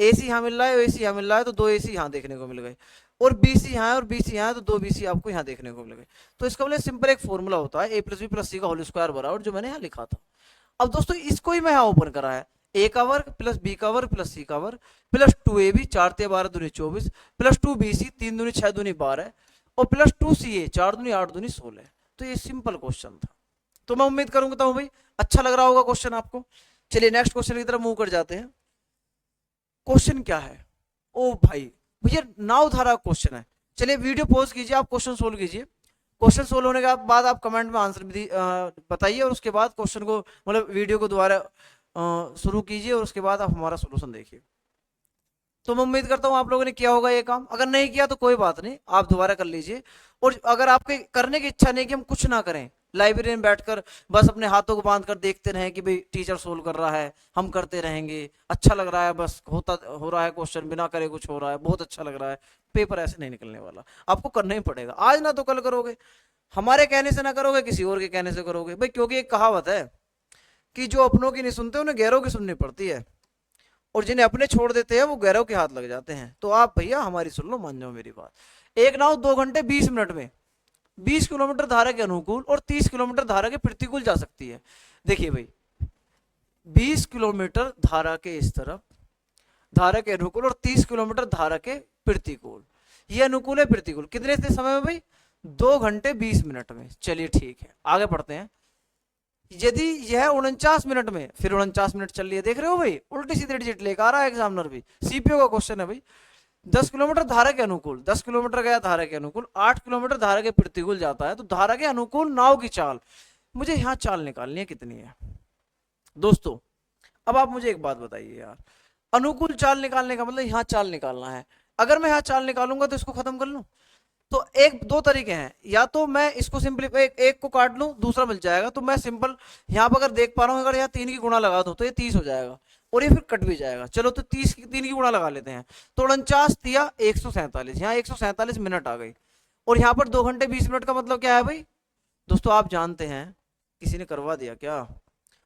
ए सी यहाँ मिल रहा है, ए सी यहाँ मिल रहा है, तो 2 ए सी यहाँ देखने को मिल गए, और बी सी यहाँ है और बी सी यहाँ है, तो 2 बी सी आपको यहाँ देखने को मिल गए। तो इसका मतलब सिंपल एक फॉर्मूला होता है ए प्लस बी प्लस सी का होल स्क्वायर बराबर जो मैंने यहाँ लिखा था। अब दोस्तों इसको ही मैं यहाँ ओपन करा है, ए का वर्ग प्लस बी का वर्ग प्लस सी का वर्ग प्लस 2ab 4 ते 12 दूनी 24 प्लस 2bc 3 दूनी 6 दूनी 12 और प्लस 2ca 4 दूनी 8 दूनी 16। तो ये सिंपल क्वेश्चन था। तो मैं उम्मीद करूंगा हूं भाई अच्छा लग रहा होगा क्वेश्चन आपको। चलिए नेक्स्ट क्वेश्चन की तरफ मूव कर जाते हैं। क्वेश्चन क्या है, ओ भाई भैया नाव धारा क्वेश्चन है। चलिए वीडियो पॉज कीजिए, आप क्वेश्चन सोल्व कीजिए। क्वेश्चन सोल्व होने के बाद आप कमेंट में आंसर भी बताइए, और उसके बाद क्वेश्चन को मतलब वीडियो को दोबारा शुरू कीजिए, और उसके बाद आप हमारा सोल्यूशन देखिए। तो मैं उम्मीद करता हूँ आप लोगों ने किया होगा ये काम। अगर नहीं किया तो कोई बात नहीं, आप दोबारा कर लीजिए। और अगर आपके करने की इच्छा नहीं कि हम कुछ ना करें, लाइब्रेरी में बैठकर बस अपने हाथों को बांध कर देखते रहें कि भाई टीचर सोल्व कर रहा है, हम करते रहेंगे, अच्छा लग रहा है, बस हो रहा है क्वेश्चन बिना करे कुछ हो रहा है, बहुत अच्छा लग रहा है, पेपर ऐसे नहीं निकलने वाला। आपको करना ही पड़ेगा, आज ना तो कल करोगे। हमारे कहने से ना करोगे, किसी और के कहने से करोगे भाई, क्योंकि एक कहावत है कि जो अपनों की नहीं सुनते उन्हें गैरों की सुननी पड़ती है, और जिन्हें अपने छोड़ देते हैं वो गैरों के हाथ लग जाते हैं। तो आप भैया हमारी सुन लो, मान जाओ मेरी बात। एक नाव 2 घंटे 20 मिनट में 20 किलोमीटर धारा के अनुकूल और 30 किलोमीटर धारा के प्रतिकूल जा सकती है। देखिए भाई 20 किलोमीटर धारा के इस तरफ धारा के अनुकूल और 30 किलोमीटर धारा के प्रतिकूल, ये अनुकूल है प्रतिकूल, कितने से समय में भाई 2 घंटे 20 मिनट में। चलिए ठीक है आगे बढ़ते हैं। यदि यह 49 मिनट में, फिर 49 मिनट चल रही है, देख रहे हो भाई उल्टी सीधी डिजिट लेकर आ रहा है एग्जामिनर भी, सीपीओ का क्वेश्चन है भाई। 10 किलोमीटर धारा के अनुकूल, 10 किलोमीटर गया धारा के अनुकूल, 8 किलोमीटर धारा के प्रतिकूल जाता है, तो धारा के अनुकूल नाव की चाल, मुझे यहाँ चाल निकालनी है कितनी है दोस्तों। अब आप मुझे एक बात बताइए यार, अनुकूल चाल निकालने का मतलब यहाँ चाल निकालना है। अगर मैं यहाँ चाल निकालूंगा तो इसको खत्म कर लूं, तो एक दो तरीके हैं, या तो मैं इसको सिंपली एक को काट लूं दूसरा मिल जाएगा, तो मैं सिंपल यहाँ पर अगर देख पा रहा हूँ, अगर यहाँ 3 की गुणा लगा दो तो ये 30 हो जाएगा, और ये फिर कट भी जाएगा। चलो तो 3 की गुणा लगा लेते हैं, तो 49 दिया 147, यहाँ 147 मिनट आ गई, और यहाँ पर 2 घंटे 20 मिनट का मतलब क्या है भाई दोस्तों, आप जानते हैं, किसी ने करवा दिया क्या?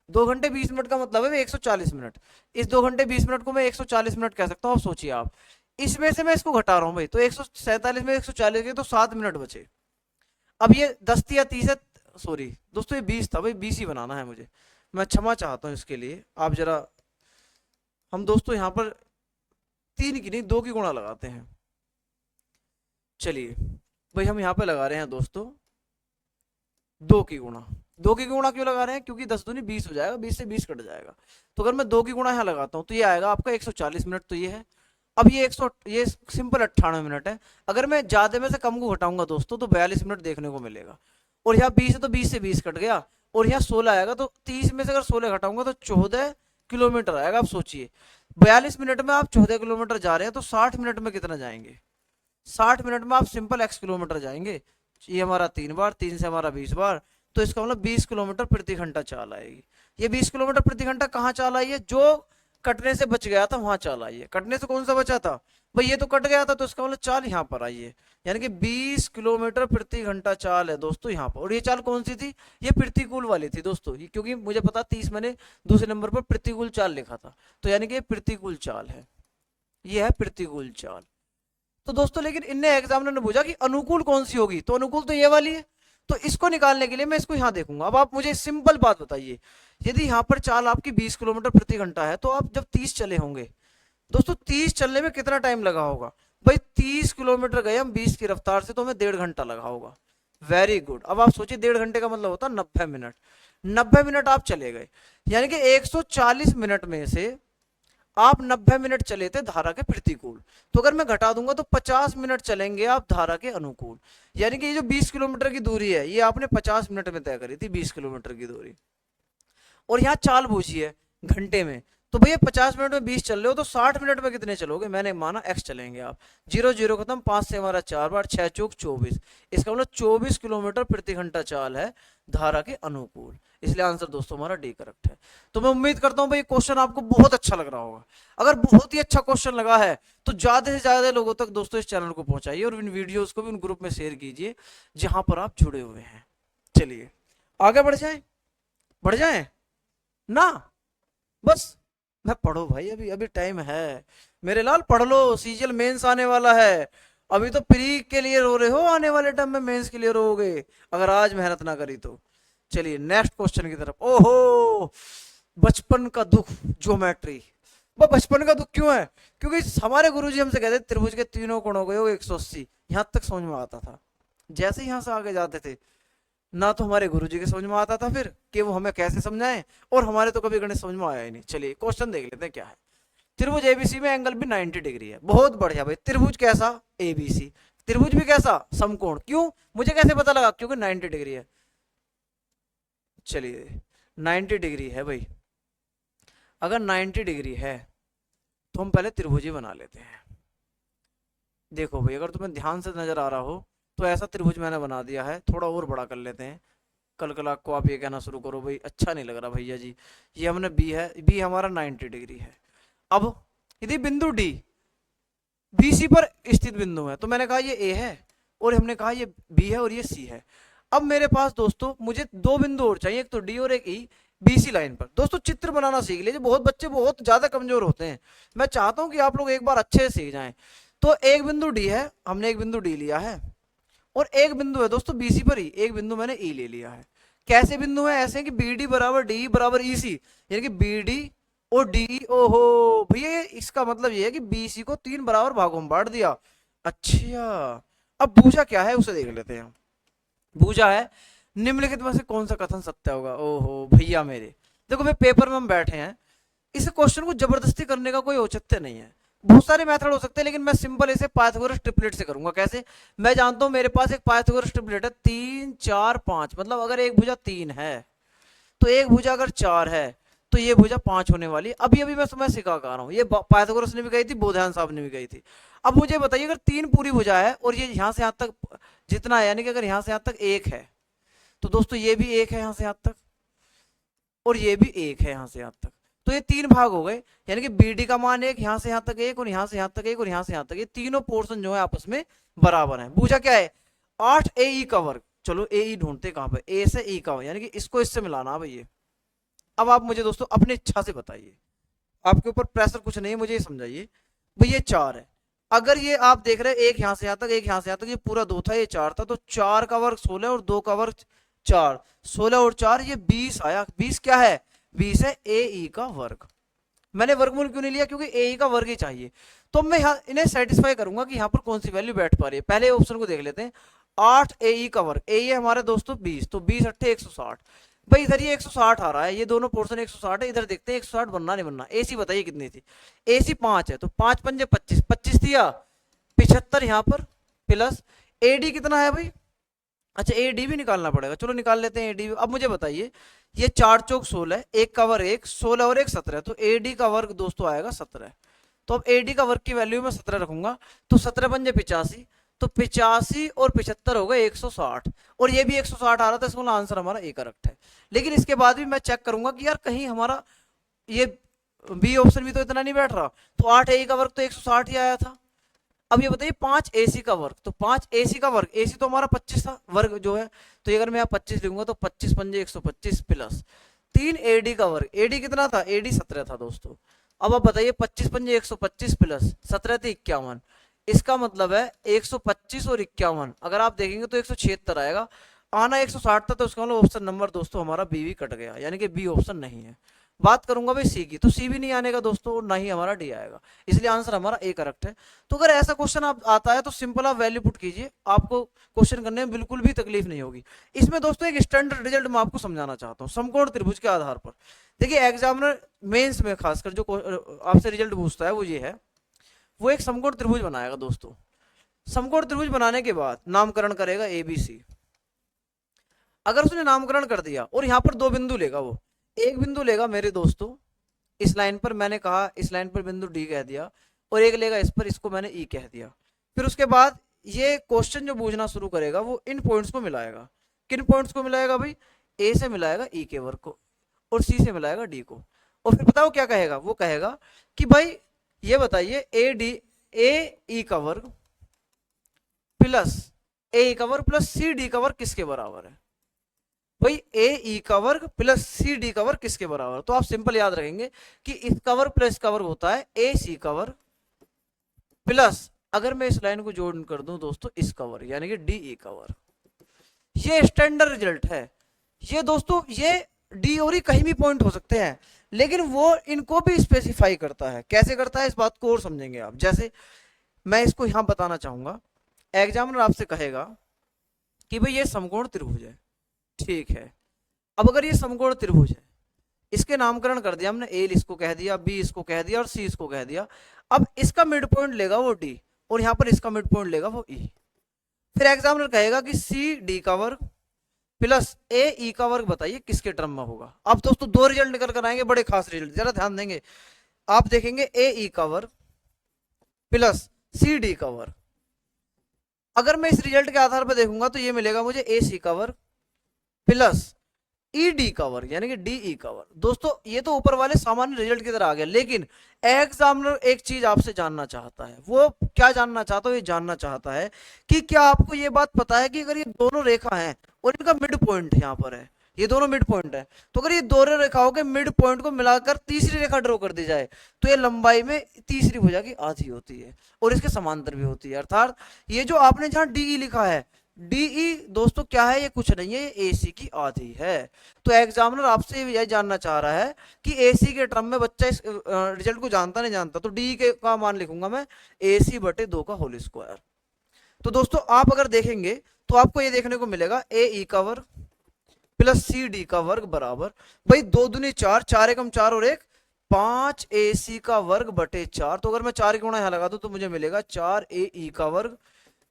2 घंटे 20 मिनट का मतलब है 140 मिनट। इस 2 घंटे 20 मिनट को मैं 140 मिनट कह सकता हूँ। अब सोचिए आप, इसमें से मैं इसको घटा रहा हूँ भाई, तो 147 में 140 के तो 7 मिनट बचे। अब ये 10 या 30 है, सॉरी दोस्तों ये 20 था भाई, 20 ही बनाना है मुझे, मैं क्षमा चाहता हूँ इसके लिए। आप जरा, हम दोस्तों यहाँ पर 3 की नहीं 2 की गुणा लगाते हैं। चलिए भाई हम यहाँ पे लगा रहे हैं दोस्तों 2 की गुणा। 2 की गुणा क्यों लगा रहे हैं? क्योंकि 10 दूनी 20 हो जाएगा, 20 से 20 कट जाएगा। तो अगर मैं 2 की गुणा यहाँ लगाता हूँ तो ये आएगा आपका 140 मिनट, तो ये है। अब ये सिंपल 98 मिनट है। अगर मैं ज्यादा में से कम को घटाऊंगा दोस्तों तो 42 मिनट देखने को मिलेगा। और यहाँ 20 है तो 20 से 20 कट गया, और यहाँ 16 आएगा, तो 30 में से अगर 16 घटाऊंगा तो 14 किलोमीटर आएगा। अब सोचिए 42 मिनट में आप 14 किलोमीटर जा रहे हैं, तो 60 मिनट में कितना जाएंगे? 60 मिनट में आप सिंपल x किलोमीटर जाएंगे। ये हमारा 3 बार, 3 से हमारा 20 बार, तो इसका मतलब 20 किलोमीटर प्रति घंटा चाल आएगी। ये 20 किलोमीटर प्रति घंटा कहाँ चाल आई है? जो कटने से बच गया था वहां चाल आई है। कटने से कौन सा बचा था भाई? ये तो कट गया था, तो इसका मतलब चाल यहाँ पर आई है। यानी कि 20 किलोमीटर प्रति घंटा चाल है दोस्तों यहाँ पर। और ये चाल कौन सी थी? ये प्रतिकूल वाली थी दोस्तों, क्योंकि मुझे पता 30 मैंने दूसरे नंबर पर प्रतिकूल चाल लिखा था, तो यानी कि प्रतिकूल चाल है, ये है प्रतिकूल चाल। तो दोस्तों लेकिन इनने एग्जामिनर ने पूछा कि अनुकूल कौन सी होगी, तो अनुकूल तो ये वाली है। तो इसको निकालने के लिए मैं इसको यहाँ देखूंगा। अब आप मुझे सिंपल बात बताइए, यदि यहाँ पर चाल आपकी 20 किलोमीटर प्रति घंटा है, तो आप जब 30 चले होंगे दोस्तों, 30 चलने में कितना टाइम लगा होगा भाई? 30 किलोमीटर गए हम 20 की रफ्तार से, तो हमें 1.5 घंटा लगा होगा। Very good. अब आप सोचिए 1.5 घंटे का मतलब होता है 90 मिनट। 90 मिनट आप चले गए, यानी कि 140 मिनट में से आप 90 मिनट चले थे धारा के प्रतिकूल, तो अगर मैं घटा दूंगा तो 50 मिनट चलेंगे आप धारा के अनुकूल। यानी कि ये जो 20 किलोमीटर की दूरी है, ये आपने 50 मिनट में तय करी थी, 20 किलोमीटर की दूरी। और यहाँ चाल पूछी है घंटे में, तो भैया 50 मिनट में 20 चल रहे हो, तो 60 मिनट में कितने चलोगे? मैंने माना x चलेंगे आप। 0 0 खत्म, 5 से हमारा 4 बार, 6 चौक 24। इसका मतलब 24 किलोमीटर प्रति घंटा चाल है धारा के अनुकूल। इसलिए आंसर दोस्तों हमारा डी करेक्ट है। तो मैं उम्मीद करता हूं भाई क्वेश्चन आपको बहुत अच्छा लग रहा होगा। अगर बहुत ही अच्छा क्वेश्चन लगा है तो ज्यादा से ज्यादा लोगों तक दोस्तों इस चैनल को पहुंचाइए, और इन वीडियोस को भी उन ग्रुप में शेयर कीजिए जहां पर आप जुड़े हुए हैं। चलिए आगे बढ़ जाए ना, बस मैं पढ़ो भाई, अभी अभी टाइम है मेरे लाल, पढ़ लो। सीजीएल मेंस आने वाला है, अभी तो प्री के लिए रो रहे हो, आने वाले टाइम में मेंस के लिए रोओगे अगर आज मेहनत ना करी तो। चलिए नेक्स्ट क्वेश्चन की तरफ। ओहो, बचपन का दुख ज्योमेट्री। वो बचपन का दुख क्यों है? क्योंकि हमारे गुरुजी हमसे कहते त्रिभुज के तीनों कोणों को 180, यहां तक समझ में आता था। जैसे यहां से आगे जाते थे ना, तो हमारे गुरुजी के समझ में आता था फिर कि वो हमें कैसे समझाएं, और हमारे तो कभी गणित समझ में आया ही नहीं। चलिए क्वेश्चन देख लेते हैं क्या है। त्रिभुज एबीसी में एंगल भी 90 डिग्री है। बहुत बढ़िया भाई, त्रिभुज कैसा? एबीसी। त्रिभुज भी कैसा? समकोण। क्यों? मुझे कैसे पता लगा? क्योंकि 90 डिग्री है। चलिए 90 डिग्री है भाई, अगर 90 डिग्री है तो हम पहले त्रिभुज ही बना लेते हैं। देखो भाई, अगर तुम्हें ध्यान से नजर आ रहा हो तो ऐसा त्रिभुज मैंने बना दिया है, थोड़ा और बड़ा कर लेते हैं। कल कल को आप ये कहना शुरू करो भाई अच्छा नहीं लग रहा भैया जी, ये हमने बी है, बी हमारा 90 डिग्री है। अब यदि बिंदु डी बीसी पर स्थित बिंदु है, तो मैंने कहा ये ए है, और हमने कहा ये बी है, और ये सी है। अब मेरे पास दोस्तों मुझे दो बिंदु और चाहिए, एक तो डी और एक ई, बीसी लाइन पर। दोस्तों चित्र बनाना सीख लीजिए, बहुत बच्चे बहुत ज्यादा कमजोर होते हैं, मैं चाहता हूं कि आप लोग एक बार अच्छे से सीख जाएं। तो एक बिंदु डी है, हमने एक बिंदु डी लिया है, और एक बिंदु है दोस्तों बीसी पर ही, एक बिंदु मैंने ई ले लिया है। कैसे बिंदु है? ऐसे कि बी डी बराबर डी बराबर ई सी, यानी कि बी डी और डी। ओहो भैया, इसका मतलब ये है कि बीसी को 3 बराबर भागों में बांट दिया। अच्छा, अब भुजा क्या है उसे देख लेते हैं। भुजा है निम्नलिखित में से कौन सा कथन सत्य होगा? ओहो भैया मेरे, देखो भाई पेपर में हम बैठे हैं, इस क्वेश्चन को जबरदस्ती करने का कोई औचित्य नहीं है। बहुत सारे मेथड हो सकते हैं, लेकिन मैं सिंपल इसे पाइथागोरस ट्रिपलेट से करूंगा। कैसे? मैं जानता हूं मेरे पास एक पाइथागोरस ट्रिपलेट है 3 4 5, मतलब अगर एक भुजा 3 है तो एक भुजा अगर 4 है तो ये भुजा 5 होने वाली। अभी अभी मैं तुम्हें सिखा रहा हूँ, ये पाइथागोरस ने भी कही थी, बोधायन साहब ने भी कही थी। अब मुझे बताइए, अगर 3 पूरी भुजा है और ये यहां से यहां तक जितना है, यानी कि अगर यहां से यहां तक 1 है, तो दोस्तों ये भी 1 है यहां से यहां तक, और ये भी 1 है यहां से यहां तक, तो ये 3 भाग हो गए। यानी कि BD का मान 1, यहां से यहां तक 1, और यहां से यहां तक 1, और यहां से यहां तक, ये तीनों पोर्शन जो है आपस में बराबर है। भुजा क्या है? 8 AE का वर्ग। चलो AE ढूंढते कहां पे? A से E का, यानी कि इसको इससे मिलाना भैया। अब आप मुझे दोस्तों अपनी इच्छा से बताइए, आपके ऊपर प्रेशर कुछ नहीं है, मुझे ये समझाइए भैया। 4 है, अगर ये आप देख रहे हैं एक यहां से यहां तक, एक यहां से यहां तक, ये पूरा 2 था, ये 4 था, तो 4 का वर्ग 16 और 2 का वर्ग 4, 16 और 4 ये 20 आया। 20 क्या है? 20 है AE का वर्ग। मैंने वर्गमूल क्यों नहीं लिया? क्योंकि AE का वर्ग ही चाहिए। तो मैं इन्हें सेटिस्फाई करूंगा कि यहाँ पर कौन सी वैल्यू बैठ पा रही है। पहले ऑप्शन को देख लेते हैं, 8 ए ई का वर्ग, ए है हमारे दोस्तों 20, तो 20 अट्ठे 160। भाई इधर ये 160 आ रहा है, ये दोनों पोर्शन 160 है, इधर देखते हैं 160 बनना नहीं बनना। एसी बताइए कितनी थी, एसी 5 है, तो 5 पंजे 25, 25 दिया 75 यहाँ पर, प्लस एडी कितना है भाई, अच्छा एडी भी निकालना पड़ेगा, चलो निकाल लेते हैं एडी। अब मुझे बताइए ये 4 चौक 16, एक का वर्ग 1, 16 और 1 17, तो एडी का वर्ग दोस्तों आएगा 17। तो अब एडी का वर्ग की वैल्यू में 17 रखूंगा, तो 17 पंजे 85, तो 85 और 75 हो गए 160, और ये भी 160 आ रहा था, इसका आंसर हमारा ए करेक्ट है। लेकिन इसके बाद भी मैं चेक करूंगा कि यार कहीं हमारा ये बी ऑप्शन भी तो इतना नहीं बैठ रहा, तो 8 ए का वर्ग तो 160 ही आया था। अब ये बताइए 5 एसी का वर्ग, तो 5 एसी का वर्ग, एसी तो हमारा 25 था वर्ग जो है, तो अगर मैं यहाँ 25 लिखूंगा तो 25 पंजे 125 प्लस 3 एडी का वर्ग, एडी कितना था, एडी 17 था दोस्तों। अब आप बताइए 25 पंजे 125 प्लस 17 थे 51, इसका मतलब है 125 और 51 अगर आप देखेंगे तो 176 आएगा, आना 160 था, तो उसका मतलब ऑप्शन नंबर दोस्तों हमारा बी भी कट गया, यानी कि बी ऑप्शन नहीं है। बात करूंगा भाई सी की, तो सी भी नहीं आने का दोस्तों, ना ही हमारा डी आएगा, इसलिए आंसर हमारा ए करेक्ट है। तो अगर ऐसा क्वेश्चन आप आता है तो सिंपल आप वैल्यू पुट कीजिए, आपको क्वेश्चन करने में बिल्कुल भी तकलीफ नहीं होगी। इसमें दोस्तों एक स्टैंडर्ड रिजल्ट मैं आपको समझाना चाहता हूँ समकोण त्रिभुज के आधार पर। देखिए एग्जामिनर मेंस में खासकर जो आपसे रिजल्ट पूछता है वो ये है, वो एक समकोण त्रिभुज बनाएगा दोस्तों। समकोण त्रिभुज बनाने के बाद नामकरण करेगा ए बी सी। अगर उसने नामकरण कर दिया और यहाँ पर 2 बिंदु लेगा, वो एक बिंदु लेगा मेरे दोस्तों इस लाइन पर, मैंने कहा इस लाइन पर बिंदु डी कह दिया, और एक लेगा इस पर, इसको मैंने ई कह दिया। फिर उसके बाद ये क्वेश्चन जो पूछना शुरू करेगा वो इन पॉइंट्स को मिलाएगा। किन पॉइंट्स को मिलाएगा भाई, ए से मिलाएगा ई के वर्ग को, और सी से मिलाएगा डी को। और फिर बताओ क्या कहेगा, वो कहेगा कि भाई ये बताइए ए ई का वर्ग प्लस ए का वर्ग प्लस सी डी का वर्ग किसके बराबर है। भाई ए ई का वर्ग प्लस सी डी का वर्ग किसके बराबर है, तो आप सिंपल याद रखेंगे कि इसका वर्ग प्लस का वर्ग होता है ए सी का वर्ग प्लस, अगर मैं इस लाइन को जोड़ कर दूं दोस्तों इसका वर्ग, यानी कि डी ई का वर्ग। ये स्टैंडर्ड रिजल्ट है। ये दोस्तों ये डी और ई कहीं भी पॉइंट हो सकते हैं, लेकिन वो इनको भी स्पेसिफाई करता है। कैसे करता है इस बात को और समझेंगे आप। जैसे मैं इसको यहां बताना चाहूंगा, एग्जामिनर आपसे कहेगा कि भाई ये समकोण त्रिभुज है, ठीक है। अब अगर ये समकोण त्रिभुज है, इसके नामकरण कर दिया हमने, ए इसको कह दिया, बी इसको कह दिया और सी इसको कह दिया। अब इसका मिड पॉइंट लेगा वो डी, और यहां पर इसका मिड पॉइंट लेगा वो ई। फिर एग्जामिनर कहेगा कि सी डी का वर्ग प्लस ए ई का वर्ग बताइए किसके टर्म में होगा। अब दोस्तों 2 रिजल्ट निकल कर आएंगे, बड़े खास रिजल्ट, जरा ध्यान देंगे। आप देखेंगे ए ई का वर्ग प्लस सी डी का वर्ग। अगर मैं इस रिजल्ट के आधार पर देखूंगा तो ये मिलेगा मुझे ए सी का वर्ग प्लस ई डी का वर्ग, यानी कि डी ई का वर्ग। दोस्तों ये तो ऊपर वाले सामान्य रिजल्ट की तरह आ गया, लेकिन एग्जामिनर एक चीज आपसे जानना चाहता है। वो क्या जानना चाहता है, ये जानना चाहता है कि क्या आपको ये बात पता है कि अगर ये दोनों रेखा हैं और इनका मिड पॉइंट यहाँ पर है, ये दोनों मिड पॉइंट है, तो अगर ये दोनों रेखाओं के मिड पॉइंट को मिलाकर तीसरी रेखा ड्रॉ कर दी जाए तो ये लंबाई में तीसरी भुजा की आधी होती है और इसके समांतर भी होती है। अर्थात ये जो आपने जहां डी लिखा है, डीई दोस्तों क्या है, ये कुछ नहीं है, ये एसी की आधी है। तो एग्जामिनर आपसे यह जानना चाह रहा है कि एसी के टर्म में बच्चा इस रिजल्ट को जानता नहीं जानता, तो डी के का मान लिखूंगा मैं एसी बटे 2 का होल स्क्वायर। तो दोस्तों आप अगर देखेंगे तो आपको ये देखने को मिलेगा ए ई का वर्ग प्लस सी डी का वर्ग बराबर, भाई 2 दूनी 4, 4 एकम 4 और 1 5 ए सी का वर्ग बटे 4। तो अगर मैं 4 गुणा यहां लगा दूं तो मुझे मिलेगा 4 ए ई का वर्ग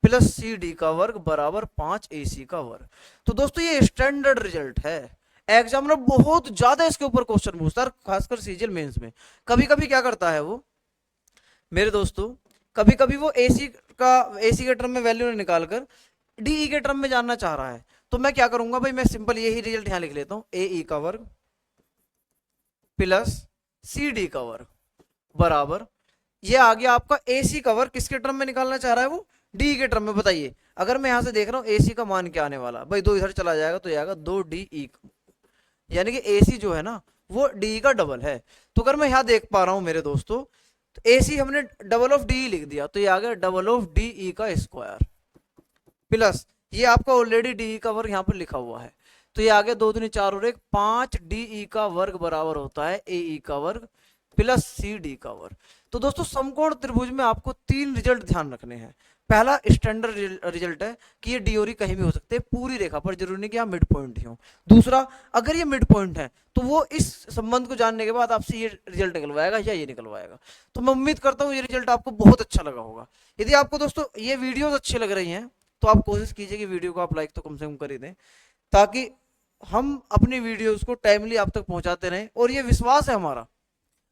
प्लस सी डी का वर्ग बराबर 5 ए सी का वर्ग। तो दोस्तों ये स्टैंडर्ड रिजल्ट है। एग्जामिनर बहुत ज्यादा इसके ऊपर क्वेश्चन पूछता है, खासकर सीजीएल मेंस में। कभी कभी क्या करता है वो मेरे दोस्तों, कभी कभी वो एसी के टर्म में वैल्यू निकाल कर डीई के टर्म में जानना चाह रहा है, तो मैं क्या करूंगा भाई, मैं सिंपल यही रिजल्ट यहां लिख लेता हूं, ए ई का वर्ग प्लस सी डी का वर्ग बराबर, ये आ गया आपका एसी का वर्ग। किसके टर्म में निकालना चाह रहा है वो, डी के टर्म में। बताइए अगर मैं यहां से देख रहा हूं एसी का मान क्या आने वाला, भाई 2 इधर चला जाएगा तो आएगा 2 डी ई, यानी कि एसी जो है ना वो डी का डबल है। तो अगर मैं यहां देख पा रहा हूं मेरे दोस्तों, तो एसी हमने डबल ऑफ डी लिख दिया, तो ये आ गया डबल ऑफ डी ई का स्क्वायर प्लस ये आपका ऑलरेडी डी का वर्ग यहाँ पर लिखा हुआ है, तो ये आ गया 2 दूनी 4 और 1 5 डी ई का वर्ग बराबर होता है ए ई का वर्ग प्लस सी डी का वर्ग। तो दोस्तों समकोण त्रिभुज में आपको 3 रिजल्ट ध्यान रखने हैं। पहला स्टैंडर्ड रिजल्ट है कि ये डी और ई कहीं भी हो सकते हैं पूरी रेखा पर, जरूरी नहीं कि यहाँ मिड पॉइंट ही हो। दूसरा, अगर ये मिड पॉइंट है तो वो इस संबंध को जानने के बाद आपसे ये रिजल्ट निकलवाएगा या ये निकलवाएगा। तो मैं उम्मीद करता हूँ ये रिजल्ट आपको बहुत अच्छा लगा होगा। यदि आपको दोस्तों ये वीडियोस अच्छी लग रही हैं तो आप कोशिश कीजिए कि वीडियो को आप लाइक तो कम से कम कर ही दें, ताकि हम अपनी वीडियोस को टाइमली आप तक पहुंचाते रहें। और ये विश्वास है हमारा,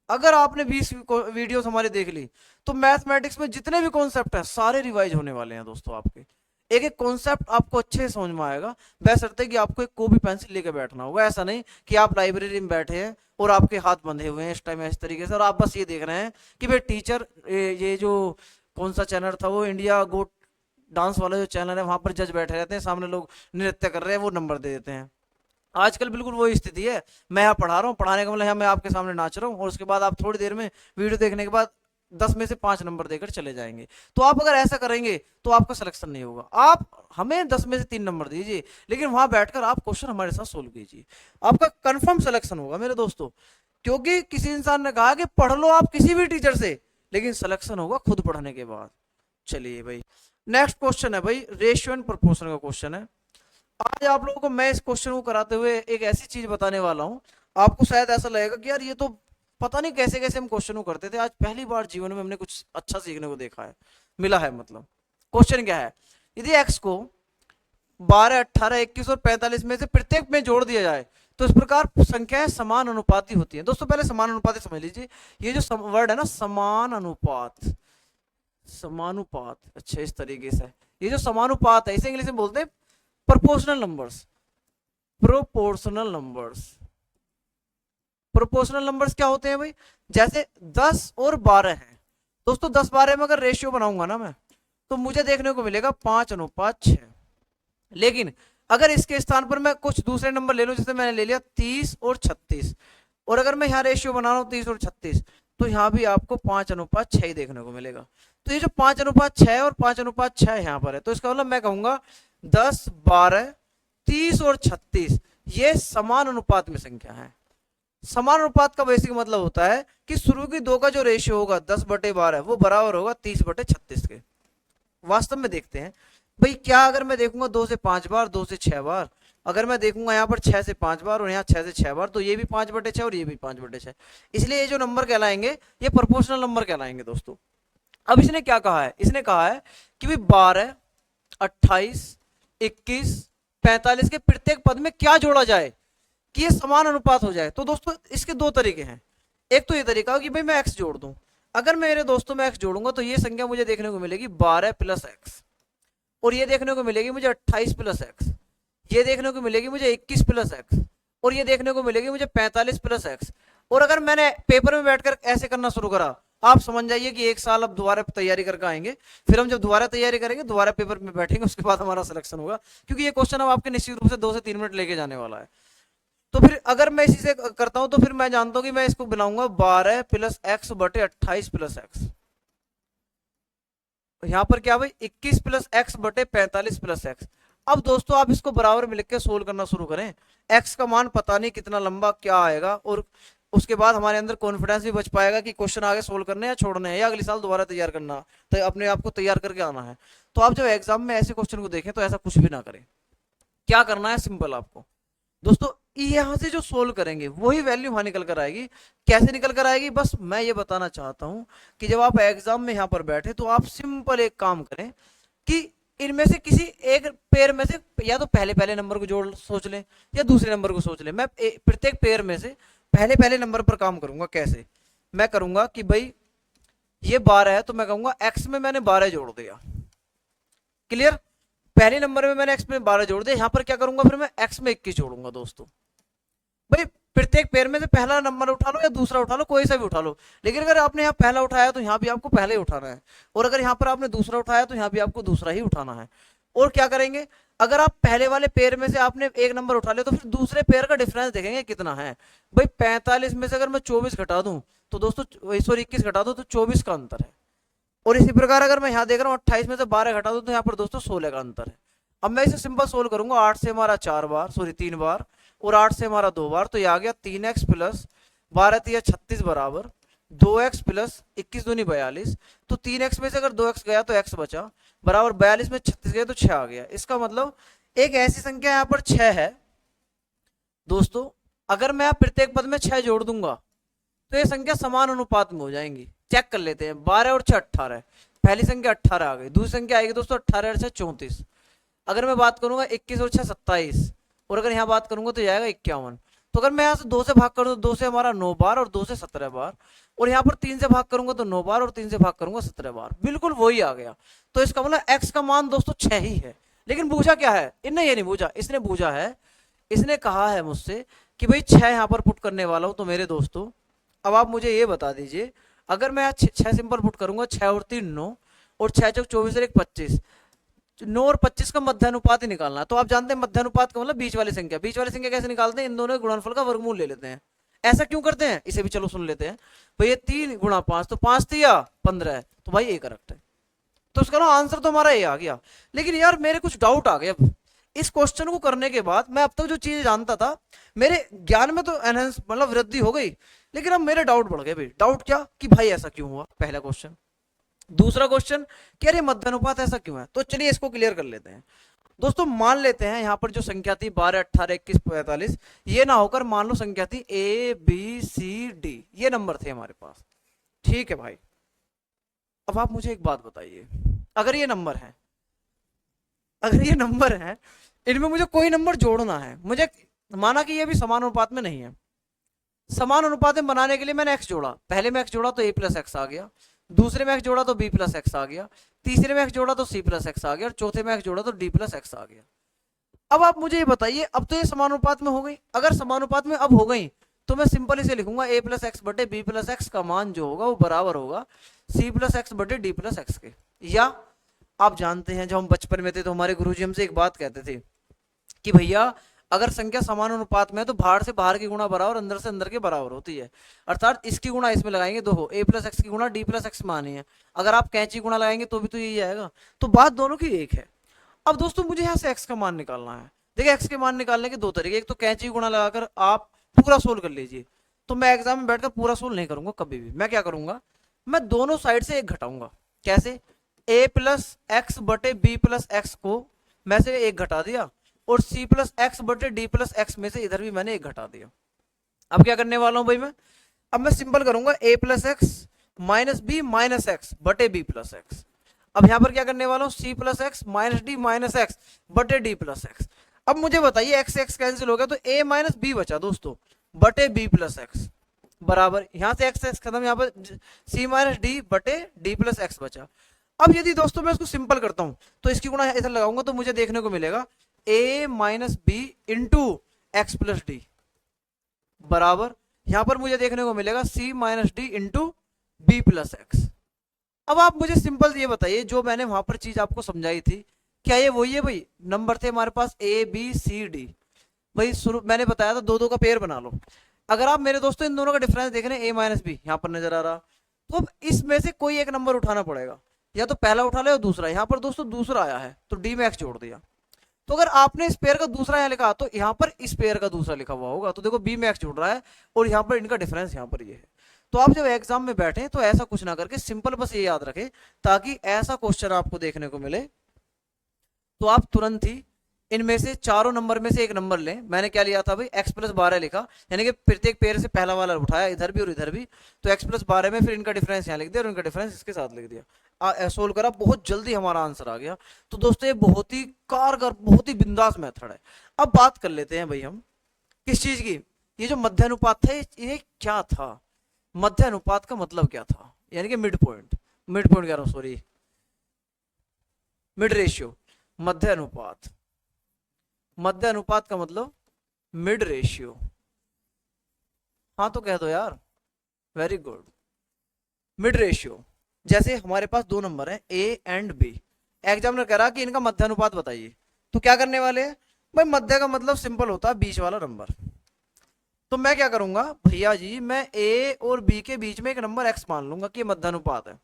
अगर आपने 20 वीडियोस हमारी देख ली तो मैथमेटिक्स में जितने भी कॉन्सेप्ट हैं सारे रिवाइज होने वाले हैं दोस्तों। आपके एक एक कॉन्सेप्ट आपको अच्छे से समझ में आएगा, बशर्ते कि आपको एक कॉपी पेंसिल लेकर बैठना होगा। ऐसा नहीं कि आप लाइब्रेरी में बैठे हैं और आपके हाथ बंधे हुए हैं इस टाइम इस तरीके से, और आप बस ये देख रहे हैं कि भाई टीचर, ये जो कौन सा चैनल था वो, इंडिया गोट डांस वाला जो चैनल है, वहां पर जज बैठे रहते हैं, सामने लोग नृत्य कर रहे हैं, वो नंबर दे देते हैं। आजकल बिल्कुल वही स्थिति है। मैं यहाँ पढ़ा रहा हूँ, पढ़ाने का मतलब यहाँ मैं आपके सामने नाच रहा हूँ, और उसके बाद आप थोड़ी देर में वीडियो देखने के बाद 10 में से 5 नंबर देकर चले जाएंगे। तो आप अगर ऐसा करेंगे तो आपका सिलेक्शन नहीं होगा। आप हमें 10 में से 3 नंबर दीजिए, लेकिन वहां बैठकर आप क्वेश्चन हमारे साथ सोल्व कीजिए, आपका कंफर्म सिलेक्शन होगा मेरे दोस्तों। क्योंकि किसी इंसान ने कहा कि पढ़ लो आप किसी भी टीचर से, लेकिन सिलेक्शन होगा खुद पढ़ने के बाद। चलिए भाई, नेक्स्ट क्वेश्चन है भाई रेशियो एंड प्रोपोर्शन का क्वेश्चन है। आज आप लोगों को मैं इस क्वेश्चन को कराते हुए एक ऐसी चीज बताने वाला हूं, आपको शायद ऐसा लगेगा कि यार ये तो पता नहीं कैसे कैसे हम क्वेश्चन को करते थे, आज पहली बार जीवन में हमने कुछ अच्छा सीखने को देखा है, मिला है। मतलब क्वेश्चन क्या है, यदि x को 12, 18, 21 और 45 में से प्रत्येक में जोड़ दिया जाए तो इस प्रकार संख्याएं समान अनुपाती होती हैं। दोस्तों पहले समान अनुपाती समझ लीजिए, ये जो वर्ड है ना समान अनुपात, समानुपात, अच्छा इस तरीके से, ये जो समानुपात है इसे इंग्लिश में बोलते हैं proportional numbers. Proportional numbers, proportional numbers क्या होते हैं भाई, जैसे 10 और 12 हैं दोस्तों। 10 12 में अगर रेशियो बनाऊंगा ना मैं, तो मुझे देखने को मिलेगा 5:6। लेकिन अगर इसके स्थान पर मैं कुछ दूसरे नंबर ले लूं, जैसे मैंने ले लिया 30 और 36, और अगर मैं यहाँ रेशियो बना रहा हूँ 30 और 36, तो यहाँ भी आपको 5:6 ही देखने को मिलेगा। तो ये जो 5:6 और 5:6 यहाँ पर है, तो इसका मतलब मैं कहूंगा 10, 12, 30 और 36 ये समान अनुपात में संख्या है। समान अनुपात का बेसिक मतलब होता है कि शुरू की दो का जो रेशियो होगा 10/12 वो बराबर होगा 30/36 के। वास्तव में देखते हैं भाई, क्या अगर मैं देखूंगा 2 से 5 बार, 2 से 6 बार, अगर मैं देखूंगा यहाँ पर 6 से 5 बार और यहाँ 6 से 6 बार, तो ये भी 5/6 और ये भी 5/6। इसलिए ये जो नंबर कहलाएंगे ये प्रोपोर्शनल नंबर कहलाएंगे दोस्तों। अब इसने क्या कहा है, इसने कहा है कि भाई 12, 28, 21, 45 के प्रत्येक पद में क्या जोड़ा जाए कि ये समान अनुपात हो जाए। तो दोस्तों इसके दो तरीके हैं। एक तो ये तरीका कि भाई मैं x जोड़ दूं, अगर मैं मेरे दोस्तों में x जोड़ूंगा तो ये संख्या मुझे देखने को मिलेगी 12 + x, और ये देखने को मिलेगी मुझे 28 + x, ये देखने को मिलेगी मुझे 21 + x, और ये देखने को मिलेगी मुझे 45 + x। और अगर मैंने पेपर में बैठकर ऐसे करना शुरू करा, आप समझ जाइए कि 1 साल अब दोबारा तैयारी करके आएंगे। फिर हम जब दोबारा तैयारी करेंगे, दोबारा पेपर में बैठेंगे, उसके बाद हमारा सिलेक्शन होगा, क्योंकि ये क्वेश्चन अब आपके निश्चित रूप से 2 से 3 मिनट लेके जाने वाला है। तो फिर अगर मैं इसी से करता हूं तो फिर मैं जानता हूं कि मैं इसको बनाऊंगा 12 + x बटे 28 + x। यहां पर क्या भाई 21 + x बटे 45 + x। अब दोस्तों आप इसको बराबर में लिख के सोल्व करना शुरू करें। x का मान पता नहीं कितना लंबा क्या आएगा, और उसके बाद हमारे अंदर कॉन्फिडेंस भी बच पाएगा कि क्वेश्चन आगे सोल्व करने या छोड़ने हैं, या अगले साल दोबारा तैयार करना, तो अपने आप को तैयार करके आना है। तो आप जब एग्जाम में ऐसे क्वेश्चन को देखें तो ऐसा कुछ भी ना करें। क्या करना है, सिंपल आपको दोस्तों, यहां से जो सोल्व करेंगे वही वैल्यू वहां निकल कर आएगी। कैसे निकल कर आएगी, बस मैं ये बताना चाहता हूं कि जब आप एग्जाम में यहां पर बैठे तो आप सिंपल एक काम करें कि इनमें से किसी एक पेयर में से या तो पहले नंबर को जोड़ सोच लें या दूसरे नंबर को सोच लें। मैं प्रत्येक पेयर में से पहले नंबर पर काम करूंगा। कैसे मैं करूंगा कि भाई ये 12 है, तो मैं कहूंगा x में मैंने 12 जोड़ दिया। क्लियर, पहले नंबर में मैंने x में 12 जोड़ दिया, यहां पर क्या करूंगा, फिर मैं x में 21 जोड़ूंगा। दोस्तों भाई प्रत्येक पेयर में से पहला नंबर उठा लो या दूसरा उठा लो, कोई सा भी उठा लो, लेकिन अगर आपने यहाँ पहला उठाया तो यहाँ भी आपको पहले ही उठाना है, और अगर यहाँ पर आपने दूसरा उठाया तो यहाँ भी आपको दूसरा ही उठाना है। और क्या करेंगे, अगर आप पहले वाले पेयर में से आपने एक नंबर उठा लिया तो फिर दूसरे पेयर का डिफरेंस देखेंगे कितना है। भाई 45 में से अगर मैं 24 घटा दूं तो दोस्तों, सॉरी 21 घटा दूं तो 24 का अंतर है। और इसी प्रकार अगर मैं यहाँ देख रहा हूँ 28 में से 12 घटा दूं तो यहाँ पर दोस्तों 16 का अंतर है। अब मैं इसे सिंपल सोल्व करूंगा, 8 से हमारा 4 बार, सॉरी 3 बार, और 8 से हमारा 2 बार, तो ये आ गया 3x + 12 × 36 बराबर 2x प्लस 21 दूनी 42, तो 3x में से अगर 2x गया तो x बचा, बराबर 42 में 36 गए तो 6 आ गया। इसका मतलब एक ऐसी संख्या यहाँ पर 6 है दोस्तों, अगर मैं प्रत्येक पद में 6 जोड़ दूंगा तो ये संख्या समान अनुपात में हो जाएंगी। चेक कर लेते हैं, 12 और 6 18, पहली संख्या 18 आ गई, दूसरी संख्या आएगी दोस्तों 18 और 6 34। अगर मैं बात करूंगा 21 और 6 27, और अगर यहाँ बात करूंगा तो जाएगा 51। तो अगर मैं यहाँ से 2 से भाग करूँ तो 2 से हमारा 9 बार और 2 से 17 बार, और यहाँ पर 3 से भाग करूंगा तो 9 बार और 3 से भाग करूंगा 17 बार, बिल्कुल वही आ गया। तो इसका मतलब x का मान दोस्तों 6 ही है। लेकिन पूछा क्या है इनने, ये नहीं पूछा, इसने पूछा है, इसने कहा है मुझसे कि भाई 6 यहाँ पर पुट करने वाला हूं। तो मेरे दोस्तों अब आप मुझे ये बता दीजिए, अगर मैं 6 सिंपल पुट करूंगा, 6 और 3 9, और 6 चौक 24 और 1 25, 9 और 25 का मध्यानुपात ही निकालना है। तो आप जानते हैं मध्यानुपात का मतलब बीच वाली संख्या। बीच वाली संख्या कैसे निकालते हैं, इन दोनों के गुणनफल का वर्गमूल ले लेते हैं। ऐसा क्यों करते हैं इसे भी चलो सुन लेते हैं। भाई ये 3 गुणा 5, तो 5 तिया 15 है, तो भाई ये करेक्ट है। तो इसका आंसर तो हमारा ये आ गया। लेकिन यार मेरे कुछ डाउट आ गया इस क्वेश्चन को करने के बाद। मैं अब तक जो चीजें जानता था मेरे ज्ञान में तो एनहेंस मतलब वृद्धि हो गई, लेकिन अब मेरे डाउट बढ़ गए। भाई डाउट क्या कि भाई ऐसा क्यों हुआ, पहला क्वेश्चन। दूसरा क्वेश्चन कि अरे मध्यानुपात ऐसा क्यों है। तो चलिए इसको क्लियर कर लेते हैं दोस्तों। मान लेते हैं यहाँ पर जो संख्या थी 12 18 21 45, ये ना होकर मान लो संख्या थी ए बी सी डी, ये नंबर थे हमारे पास, ठीक है भाई। अब आप मुझे एक बात बताइए, अगर ये नंबर है, अगर ये नंबर है, इनमें मुझे कोई नंबर जोड़ना है, मुझे माना कि ये भी समान अनुपात में नहीं है, समान अनुपात में बनाने के लिए मैंने x जोड़ा, पहले में x जोड़ा तो a प्लस एक्स आ गया, दूसरे में x जोड़ा तो b प्लस एक्स आ गया, तीसरे में x जोड़ा तो c प्लस एक्स आ गया, और चौथे में x जोड़ा तो d प्लस एक्स आ गया। अब आप मुझे ये बताइए, अब तो ये समानुपात में हो गई। अगर समानुपात में अब हो गई तो मैं सिंपल इसे लिखूंगा a प्लस एक्स बटे बी प्लस एक्स का मान जो होगा वो बराबर होगा c प्लस एक्स बटे डी प्लस एक्स के। या आप जानते हैं जब हम बचपन में थे तो हमारे गुरुजी हमसे एक बात कहते थे कि भैया अगर संख्या समान अनुपात में है तो बाहर से बाहर की गुणा बराबर, अंदर से अंदर के बराबर होती है। अर्थात इसकी गुणा इसमें लगाएंगे तो हो a प्लस एक्स की गुणा d प्लस एक्स मानी है, अगर आप कैंची गुणा लगाएंगे तो भी तो यही आएगा। तो बात दोनों की एक है। अब दोस्तों मुझे यहाँ से x का मान निकालना है। देखिए x के मान निकालने के दो तरीके, एक तो कैंची गुणा लगाकर आप पूरा सोल्व कर लीजिए। तो मैं एग्जाम में बैठकर पूरा सोल्व नहीं करूंगा कभी भी। मैं क्या करूंगा, मैं दोनों साइड से एक घटाऊंगा। कैसे, a प्लस एक्स बटे बी प्लस एक्स को मैं से एक घटा दिया, और c प्लस एक्स बटे डी प्लस एक्स में से इधर भी मैंने एक घटा दिया। अब क्या करने वाला हूं भाई मैं, अब मैं सिंपल करूंगा a plus X minus B minus X बटे बी प्लस एक्स। अब यहां पर क्या करने वाला हूं, c plus X minus D minus X बटे डी प्लस एक्स। अब मुझे बताइए x x कैंसिल हो गया तो a माइनस बी बचा दोस्तों बटे b प्लस एक्स, बराबर यहां से x x खत्म, यहां पर c माइनस डी बटे डी प्लस एक्स बचा। अब यदि दोस्तों मैं इसको सिंपल करता हूं तो इसकी गुणा इधर लगाऊंगा तो मुझे देखने को मिलेगा a minus B into X plus D, बराबर यहां पर मुझे देखने को मिलेगा c minus D into B plus X. अब आप मुझे सिंपल ये बताइए, जो मैंने वहां पर चीज आपको समझाई थी क्या ये वही है भाई। नंबर थे हमारे पास a b c d, भाई शुरू मैंने बताया था दो दो का पेयर बना लो। अगर आप मेरे दोस्तों इन दोनों का डिफरेंस देख रहे हैं a माइनस बी यहाँ पर नजर आ रहा, तो अब इसमें से कोई एक नंबर उठाना पड़ेगा, या तो पहला उठा ले और दूसरा। यहाँ पर दोस्तों दूसरा आया है तो डी में x जोड़ दिया। तो अगर आपने इस पेयर का दूसरा यहाँ लिखा तो यहाँ पर इस पेयर का दूसरा लिखा हुआ होगा, तो देखो बी में x जुड़ रहा है और यहाँ पर इनका डिफरेंस यहाँ पर ये है। तो आप जब एग्जाम में बैठे तो ऐसा कुछ ना करके सिंपल बस ये याद रखें, ताकि ऐसा क्वेश्चन आपको देखने को मिले तो आप तुरंत ही इनमें से चारों नंबर में से एक नंबर लें। मैंने क्या लिया था भाई, x प्लस 12 लिखा, यानी कि प्रत्येक पेयर से पहला वाला उठाया, इधर भी और इधर भी, तो x प्लस 12 में फिर इनका डिफरेंस यहाँ लिख दिया और इनका डिफरेंस इसके साथ लिख दिया, सोल्व करा, बहुत जल्दी हमारा आंसर आ गया। तो दोस्तों ये बहुत ही कारगर, बहुत ही बिंदास मेथड है। अब बात कर लेते हैं भाई हम किस चीज की, ये जो मध्यानुपात था ये क्या था, मध्यानुपात का मतलब क्या था, यानी कि मिड पॉइंट कह रहा हूं, सॉरी मिड रेशियो। मध्यानुपात, मध्यानुपात का मतलब मिड रेशियो। हाँ तो कह दो यार, वेरी गुड। मिड रेशियो, जैसे हमारे पास दो नंबर है a एंड b, एग्जामिनर कह रहा कि इनका मध्यानुपात बताइए, तो क्या करने वाले हैं भाई, मध्य का मतलब सिंपल होता है बीच वाला नंबर। तो मैं क्या करूंगा भैया जी, मैं a और b के बीच में एक नंबर x मान लूंगा कि मध्यानुपात है।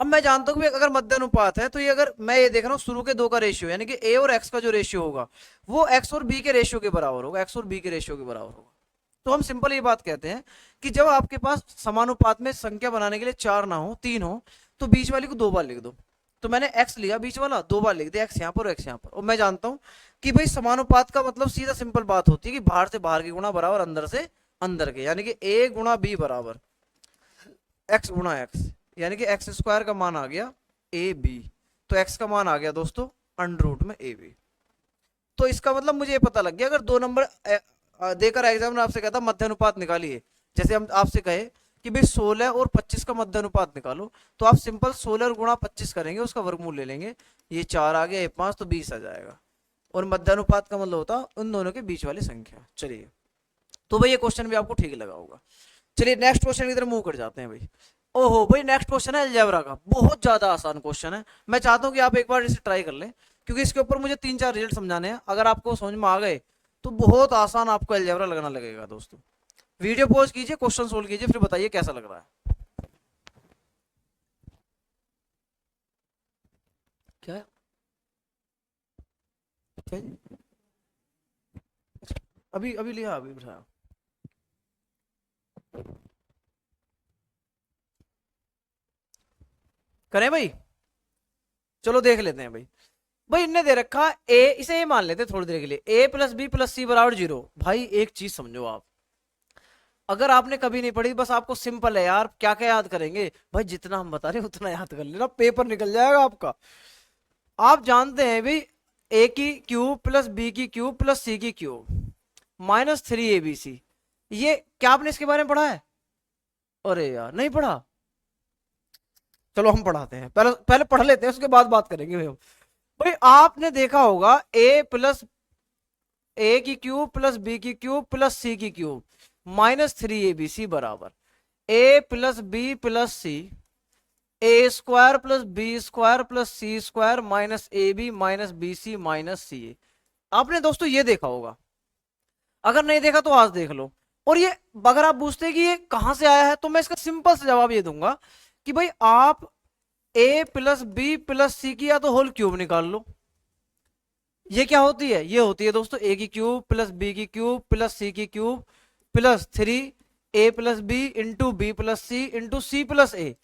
अब मैं जानता हूं कि अगर मध्यानुपात है तो ये, अगर मैं ये देख रहा हूँ शुरू के दो का रेशियो, यानी कि a और x का जो रेशियो होगा वो x और b के रेशियो के बराबर होगा, x और b के रेशियो के बराबर होगा। तो हम सिंपल ये बात कहते हैं कि जब आपके पास समानुपात में संख्या बनाने के लिए 4 ना हो, 3 हो, तो बीच वाली को 2 बार लिख दो। तो मैंने x लिया बीच वाला, 2 बार लिख दिया, x यहाँ पर और x यहाँ पर। और मैं जानता हूं कि भाई समानुपात का मतलब सीधा सिंपल बात होती है कि बाहर से बाहर की गुणा बराबर अंदर से अंदर के, यानी कि a गुणा b बराबर x गुणा x, यानी कि x स्क्वायर का मान आ गया ए बी, तो x का मान आ गया दोस्तों अंडर रूट में ए बी। तो इसका मतलब मुझे ये पता लग गया, अगर 2 नंबर देकर एग्जाम में आपसे कहता मध्य अनुपात निकालिए, जैसे हम आपसे कहे कि भाई 16 और 25 का मध्य अनुपात निकालो, तो आप सिंपल 16 गुणा 25 करेंगे, उसका वर्गमूल ले लेंगे, ये 4 आ गया, ये 5, तो 20 आ जाएगा। और मध्य अनुपात का मतलब होता उन दोनों के बीच वाली संख्या। चलिए, तो भाई ये क्वेश्चन भी आपको ठीक लगा होगा। चलिए नेक्स्ट क्वेश्चन की तरफ मूव कर जाते हैं भाई। ओहो भाई, नेक्स्ट क्वेश्चन है अलजेब्रा का, बहुत ज्यादा आसान क्वेश्चन है। मैं चाहता हूं कि आप एक बार इसे ट्राई कर लें, क्योंकि इसके ऊपर मुझे 3-4 रिजल्ट समझाने हैं। अगर आपको समझ में आ गए तो बहुत आसान आपको अलजेब्रा लगना लगेगा दोस्तों। वीडियो पॉज कीजिए, क्वेश्चन सोल्व कीजिए, फिर बताइए कैसा लग रहा है। क्या क्या अभी अभी लिया, अभी बिठाया। करें भाई, चलो देख लेते हैं भाई। भाई इनने दे रखा ए, इसे ये मान लेते हैं थोड़ी देर के लिए, ए प्लस बी प्लस सी बराबर 0। भाई एक चीज समझो आप, अगर आपने कभी नहीं पढ़ी, बस आपको सिंपल है यार, क्या क्या याद करेंगे भाई, जितना हम बता रहे हैं उतना याद कर लेना, पेपर निकल जाएगा आपका। आप जानते हैं भाई, ए की क्यूब प्लस बी की क्यूब प्लस सी की क्यूब माइनस 3 ABC, ये क्या आपने इसके बारे में पढ़ा है? अरे यार नहीं पढ़ा, चलो हम पढ़ाते हैं, पहले पहले पढ़ लेते हैं, उसके बाद बात करेंगे भाई। भाई आपने देखा होगा ए प्लस ए की क्यूब प्लस बी की क्यूब प्लस सी की क्यूब माइनस 3 ABC बराबर a plus B plus c, a square plus B square plus c square minus a b minus b c minus c a. आपने दोस्तों ये देखा होगा, अगर नहीं देखा तो आज देख लो। और ये अगर आप पूछते कि ये कहां से आया है, तो मैं इसका सिंपल से जवाब ये दूंगा कि भाई आप ए प्लस बी प्लस सी की या तो होल क्यूब निकाल लो। ये क्या होती है? ये होती है दोस्तों ए की क्यूब प्लस बी की क्यूब प्लस सी की cube plus 3 a plus b into B plus c into c plus a.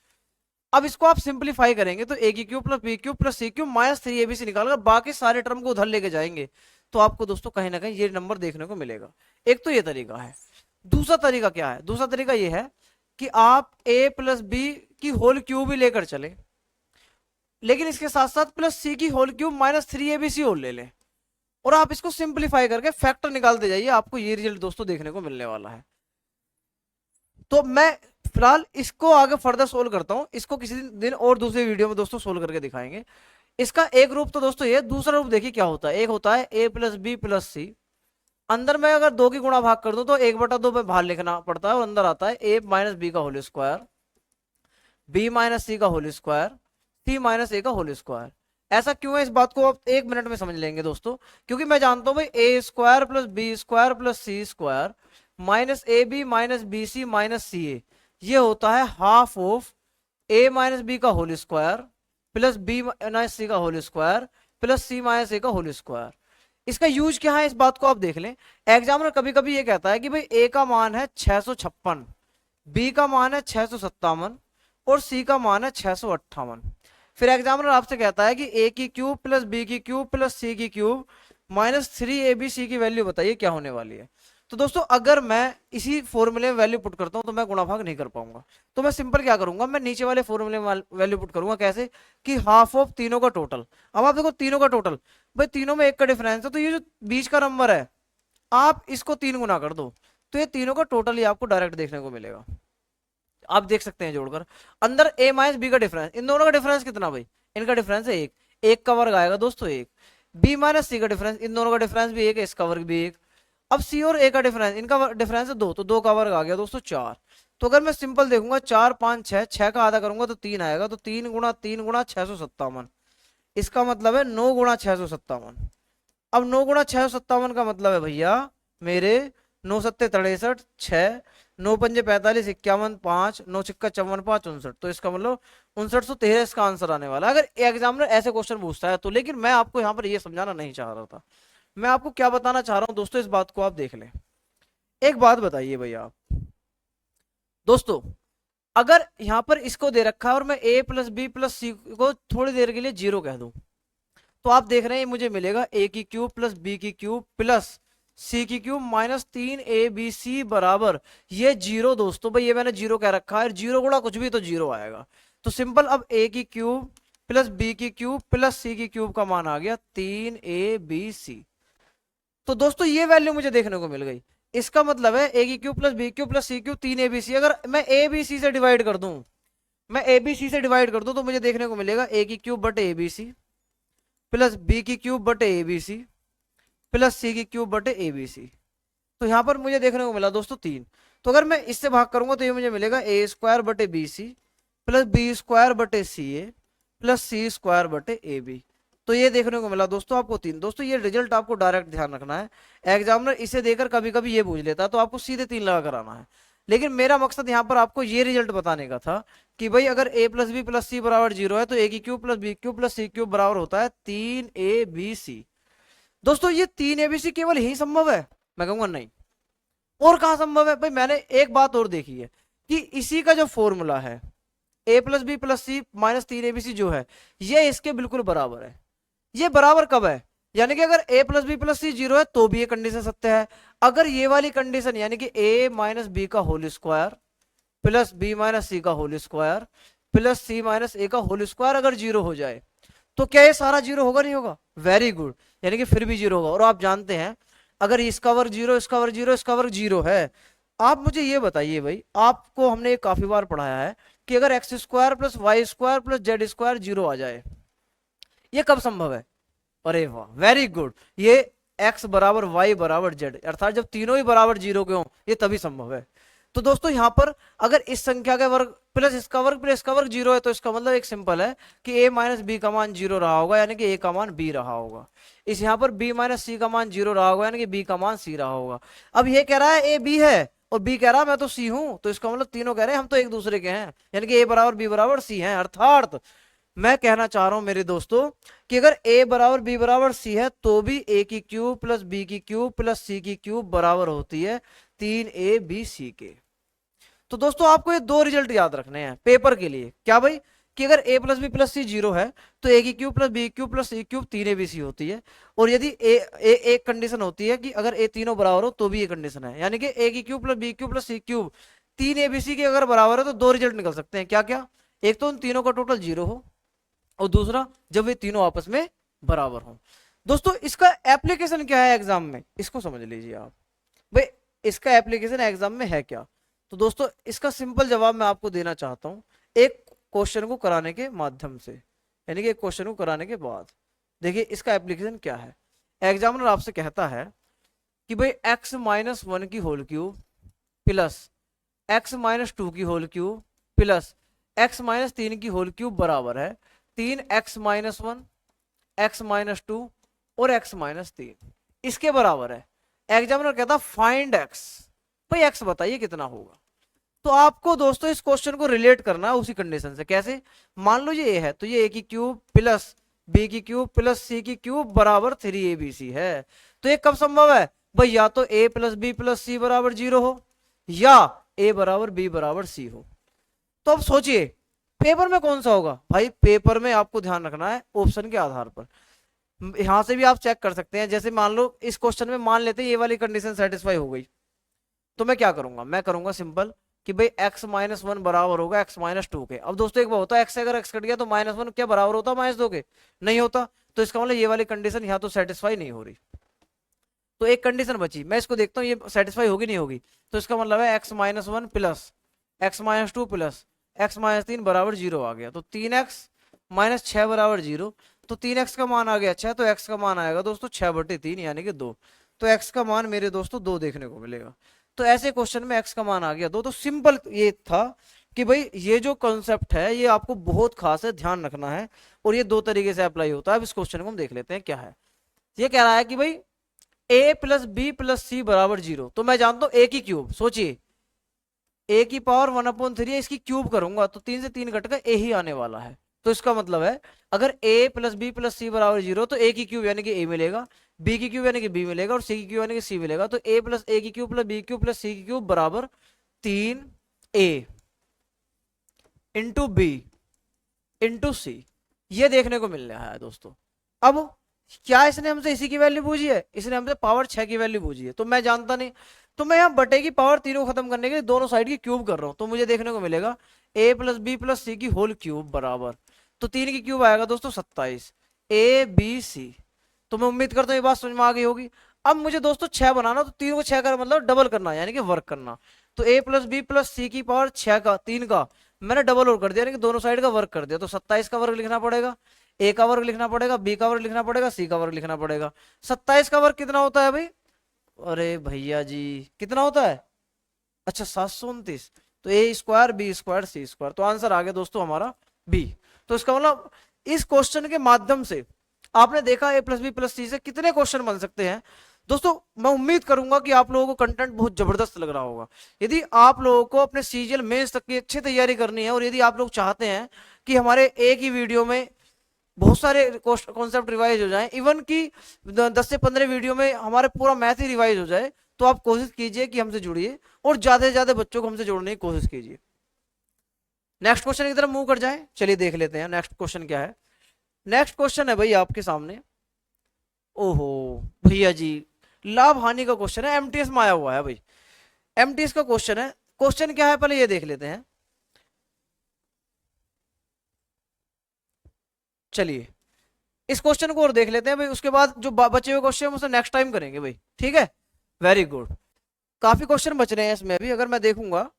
अब इसको आप सिंप्लीफाई करेंगे तो ए की cube plus b cube plus c cube minus 3 ABC निकालकर बाकी सारे टर्म को उधर लेके जाएंगे, तो आपको दोस्तों कहीं ना कहीं ये नंबर देखने को मिलेगा। एक तो ये तरीका है। दूसरा तरीका क्या है? दूसरा तरीका ये है कि आप ए प्लस बी की होल क्यूब भी लेकर चले, लेकिन इसके साथ साथ प्लस सी की whole cube minus 3 ABC whole ले लें, और आप इसको सिंप्लीफाई करके फैक्टर निकालते जाइए, आपको ये रिजल्ट दोस्तों देखने को मिलने वाला है। तो मैं फिलहाल इसको आगे फर्दर सोल्व करता हूं, इसको किसी दिन और दूसरे वीडियो में दोस्तों सोल्व करके दिखाएंगे। इसका एक रूप तो दोस्तों ये, दूसरा रूप देखिए क्या होता है। एक होता है ए प्लस बी प्लस सी, अंदर में अगर 2 की गुणा भाग कर दूं तो 1/2 में बाहर लिखना पड़ता है, और अंदर आता है ए माइनस बी का whole square, B minus c का whole square, C minus a का होल स्क्वायर। ऐसा क्यों है, इस बात को आप 1 मिनट में समझ लेंगे दोस्तों, क्योंकि मैं जानता हूं भाई a square plus B square plus c square minus a b minus b c minus c a, ये होता है half of a minus b का whole square plus b minus c का whole square plus C minus a का whole square. इसका use क्या है, इस बात को आप देख लें। एग्जामिनर कभी कभी ये कहता है कि भाई ए का मान है 656, बी का मान है 657 और सी का मान है 658। फिर एग्जामिनर आपसे कहता है कि ए की क्यूब प्लस बी की क्यूब प्लस सी की क्यूब माइनस 3 ABC की वैल्यू बताइए क्या होने वाली है। तो दोस्तों अगर मैं इसी फॉर्मूले में वैल्यू पुट करता हूं तो मैं गुणा भाग नहीं कर पाऊंगा, तो मैं सिंपल क्या करूंगा, मैं नीचे वाले फॉर्मूले में वैल्यू पुट करूंगा। कैसे? कि हाफ ऑफ तीनों का टोटल। अब आप देखो तीनों का टोटल, भाई तीनों में 1 का डिफरेंस है, तो ये जो बीच का नंबर है आप इसको 3 गुना कर दो, तो ये तीनों का टोटल ही आपको डायरेक्ट देखने को मिलेगा। आप देख सकते हैं जोड़कर, अंदर ए माइनस बी का डिफरेंस, इन दोनों का डिफरेंस कितना भाई? इनका डिफरेंस है 1, 1 का वर्ग आएगा दोस्तों 1। बी माइनस सी का डिफरेंस, इन दोनों का डिफरेंस भी 1 है, इसका वर्ग भी 1। अब सी और ए का डिफरेंस, इनका डिफरेंस है 2, तो 2 का वर्ग आ गया दोस्तों 4। तो अगर मैं सिंपल देखूंगा 4 5 6, 6 का आधा करूंगा तो 3 आएगा, तो 3 गुणा 657, इसका मतलब है 9 गुणा 657। अब 9 गुणा 657 का मतलब है भैया मेरे 9 सत्ते 63, 6 9 पंजे 45, 51 5 9 छिक्का 54 5 59, तो इसका मतलब 5913 इसका आंसर आने वाला है, अगर एग्जामिनर ऐसे क्वेश्चन पूछता है तो। लेकिन मैं आपको यहाँ पर ये समझाना नहीं चाह रहा था, मैं आपको क्या बताना चाह रहा हूँ दोस्तों, इस बात को आप देख लें। एक बात बताइए भाई आप दोस्तों, अगर यहां पर इसको दे रखा है और मैं a प्लस बी प्लस सी को थोड़ी देर के लिए जीरो कह दूं, तो आप देख रहे हैं मुझे मिलेगा a की क्यूब प्लस b की क्यूब प्लस c की क्यूब माइनस 3abc बराबर ये जीरो। दोस्तों भाई ये मैंने जीरो कह रखा है, जीरो गुणा कुछ भी तो जीरो आएगा। तो सिंपल अब a की क्यूब प्लस b की क्यूब प्लस c की क्यूब का मान आ गया 3abc। तो दोस्तों ये वैल्यू मुझे देखने को मिल गई। इसका मतलब है a की cube plus b cube plus c cube 3abc। अगर मैं abc से डिवाइड कर दूं, मैं abc से डिवाइड कर दूं तो मुझे देखने को मिलेगा a की क्यूब बटे abc प्लस b की क्यूब बटे abc प्लस c की क्यूब बटे abc। तो यहां पर मुझे देखने को मिला दोस्तों 3। तो अगर मैं इससे भाग करूंगा तो ये मुझे मिलेगा a स्क्वायर बटे B C plus B square बटे सी ए प्लस सी स्क्वायर बटे ए बी। तो ये देखने को मिला दोस्तों आपको 3। दोस्तों ये रिजल्ट आपको डायरेक्ट ध्यान रखना है, एग्जामिनर इसे देकर कभी कभी ये पूछ लेता है तो आपको सीधे 3 लगा कर आना है। लेकिन मेरा मकसद यहाँ पर आपको ये रिजल्ट बताने का था कि भाई अगर a plus B plus c बराबर 0 है तो a की cube plus b cube plus c cube बराबर होता है 3abc। दोस्तों ये 3abc केवल यही संभव है? मैं कहूंगा नहीं। और कहां संभव है भाई? मैंने एक बात और देखी है कि इसी का जो फॉर्मूला है a plus B plus C minus 3abc जो है ये इसके बिल्कुल बराबर है। ये बराबर कब है? यानी कि अगर a plus B plus c 0 है तो भी ये कंडीशन सत्य है। अगर ये वाली कंडीशन यानी कि a माइनस बी का whole square plus b minus c का whole square plus C minus a का होल स्क्वायर अगर 0 हो जाए तो क्या ये सारा 0 होगा? नहीं होगा। वेरी गुड, यानी कि फिर भी 0 होगा। और आप जानते हैं अगर इसका वर्ग 0 इसका वर्ग 0 इसका वर्ग 0 है। आप मुझे ये बताइए भाई, आपको हमने काफी बार पढ़ाया है कि अगर X square plus Y square plus Z square 0 आ जाए, ये कब संभव है? अरे वाह, वेरी गुड। ये x बराबर वाई बराबर जेड अर्थात जब तीनों ही बराबर 0 के हों ये तभी संभव है। तो दोस्तों यहां पर अगर इस संख्या का वर्ग प्लस इसका वर्ग 0 है तो इसका मतलब एक सिंपल है कि a माइनस बी का मान 0 रहा होगा यानी कि a का मान b रहा होगा। इस यहाँ पर b माइनस सी का मान 0 रहा होगा यानी कि b का मान c रहा होगा। अब ये कह रहा है a b है और b कह रहा है मैं तो c हूं, तो इसका मतलब तीनों कह रहे हैं हम तो एक दूसरे के हैं, यानी कि a बराबर b बराबर c है। अर्थात मैं कहना चाह रहा हूं मेरे दोस्तों कि अगर a बराबर b बराबर c है तो भी a की क्यूब प्लस b की क्यूब प्लस c की क्यूब बराबर होती है 3abc के। तो दोस्तों आपको ये दो रिजल्ट याद रखने हैं पेपर के लिए। क्या भाई? कि अगर a plus B plus c 0 है तो a की cube plus b cube plus c cube 3abc होती है। और यदि एक कंडीशन होती है कि अगर a तीनों बराबर हो तो भी ये कंडीशन है, यानी कि a की cube plus b cube plus c cube 3abc के अगर बराबर है तो दो रिजल्ट निकल सकते हैं। क्या क्या? एक तो उन तीनों का टोटल 0 हो और दूसरा जब वे तीनों आपस में बराबर हों। दोस्तों इसका एप्लीकेशन क्या है एग्जाम में, इसको समझ लीजिए आप। भाई इसका एप्लीकेशन एग्जाम में है क्या? तो दोस्तों इसका सिंपल जवाब मैं आपको देना चाहता हूं एक क्वेश्चन को कराने के माध्यम से, यानी कि एक क्वेश्चन को कराने के बाद। देखिए इसका एप्लीकेशन क्या है। एग्जामिनर आपसे कहता है कि भाई x माइनस 1 की whole cube plus x minus 2 की whole cube plus x minus 3 की होल क्यूब बराबर है 3x माइनस 1 x माइनस 2 और x माइनस 3 इसके बराबर है। एग्जामिनर कहता फाइंड x। भाई x बताइए कितना होगा। तो आपको दोस्तों इस क्वेश्चन को रिलेट करना है उसी कंडीशन से। कैसे? मान लो ये a है तो ये a की क्यूब प्लस b की क्यूब प्लस c की क्यूब बराबर 3abc है। तो ये कब संभव है भाई? या तो a plus B plus c बराबर 0 हो या a बराबर b बराबर c हो। तो अब सोचिए पेपर में कौन सा होगा? भाई पेपर में आपको ध्यान रखना है ऑप्शन के आधार पर। यहां से भी आप चेक कर सकते हैं। जैसे मान लो इस क्वेश्चन में मान लेते हैं ये वाली कंडीशन सेटिस्फाई हो गई तो मैं क्या करूंगा? मैं करूंगा सिंपल कि भाई x माइनस 1 बराबर होगा x माइनस 2 के। अब दोस्तों एक बात होता है x से अगर x कट गया तो माइनस 1 क्या बराबर होता है माइनस 2 के? नहीं होता। तो इसका मतलब ये वाली कंडीशन यहाँ तो सेटिस्फाई नहीं हो रही। तो एक कंडीशन बची, मैं इसको देखता हूँ ये सेटिस्फाई होगी नहीं होगी। तो इसका मतलब है x minus 1 plus x minus 2 plus x minus 3 बराबर 0 आ गया। तो 3x माइनस 6 बराबर 0। तो 3x का मान आ गया 6 तो x का मान आएगा दोस्तों 6/3 यानी कि 2। तो x का मान मेरे दोस्तों 2 देखने को मिलेगा। तो ऐसे क्वेश्चन में x का मान आ गया 2। तो सिंपल ये था कि भाई ये जो कॉन्सेप्ट है ये आपको बहुत खास है, ध्यान रखना है। और ये दो तरीके से अप्लाई होता है। अब इस क्वेश्चन को हम देख लेते हैं क्या है। ये कह रहा है कि भाई a plus B plus c बराबर 0। तो मैं जानता हूं a की क्यूब, सोचिए a की पावर 1/3 है, इसकी क्यूब करूंगा तो 3 से 3 घटकर a ही आने वाला है। तो इसका मतलब है अगर a plus B plus c बराबर 0 तो a की क्यूब यानी कि a मिलेगा, b की क्यूब यानी कि b मिलेगा और c की क्यूब यानी कि c मिलेगा। तो a प्लस a की cube plus b cube plus c की क्यूब बराबर 3a इंटू बी इंटू सी, ये देखने को मिल रहा है दोस्तों। अब क्या इसने हमसे इसी की वैल्यू पूछी है, इसने हमसे पावर 6 की वैल्यू पूछी है, तो मैं जानता नहीं, तो मैं यहाँ बटे की पावर तीनों खत्म करने के लिए दोनों साइड की क्यूब कर रहा हूं, तो मुझे देखने को मिलेगा a प्लस बी प्लस सी की होल क्यूब बराबर, तो 3 की क्यूब आएगा दोस्तों 27 a b c। तो मैं उम्मीद करता हूँ ये बात समझ में आ गई होगी। अब मुझे दोस्तों 6 बनाना, तो 3 को 6 का मतलब डबल करना यानी कि वर्क करना। तो a प्लस बी प्लस सी की पावर 6 का 3 का मैंने डबल और कर दिया यानी कि दोनों साइड का वर्क कर दिया। तो 27 का वर्ग लिखना पड़ेगा, ए का वर्ग लिखना पड़ेगा, बी का वर्ग लिखना पड़ेगा, सी का वर्ग लिखना पड़ेगा। 27 का वर्ग कितना होता है भाई? अरे भैया जी कितना होता है? अच्छा 729। तो ए स्क्वायर बी स्क्वायर सी स्क्वायर, तो आंसर आ गया दोस्तों हमारा बी। तो इसका मतलब इस क्वेश्चन के माध्यम से आपने देखा ए प्लस बी प्लस सी से कितने क्वेश्चन बन सकते हैं। दोस्तों मैं उम्मीद करूंगा कि आप लोगों को कंटेंट बहुत जबरदस्त लग रहा होगा। यदि आप लोगों को अपने सीजीएल मेंस तक की अच्छी तैयारी करनी है और यदि आप लोग चाहते हैं कि हमारे एक ही वीडियो में बहुत सारे कॉन्सेप्ट रिवाइज हो जाएं, इवन कि 10 से 15 वीडियो में हमारे पूरा मैथ ही रिवाइज हो जाए, तो आप कोशिश कीजिए कि हमसे जुड़िए और ज्यादा से ज्यादा बच्चों को हमसे जोड़ने की कोशिश कीजिए। नेक्स्ट क्वेश्चन की तरफ मूव कर जाएं, चलिए देख लेते हैं नेक्स्ट क्वेश्चन क्या है। नेक्स्ट क्वेश्चन है भाई आपके सामने, ओहो भैया जी लाभ हानि का क्वेश्चन है, एमटीएस में आया हुआ है भाई, एमटीएस का क्वेश्चन है। क्वेश्चन क्या है पहले ये देख लेते हैं। चलिए इस क्वेश्चन को और देख लेते हैं भाई, उसके बाद जो बचे हुए क्वेश्चन उसे नेक्स्ट टाइम करेंगे भाई, ठीक है। वेरी गुड, काफी क्वेश्चन बच रहे हैं इसमें भी, अगर मैं देखूंगा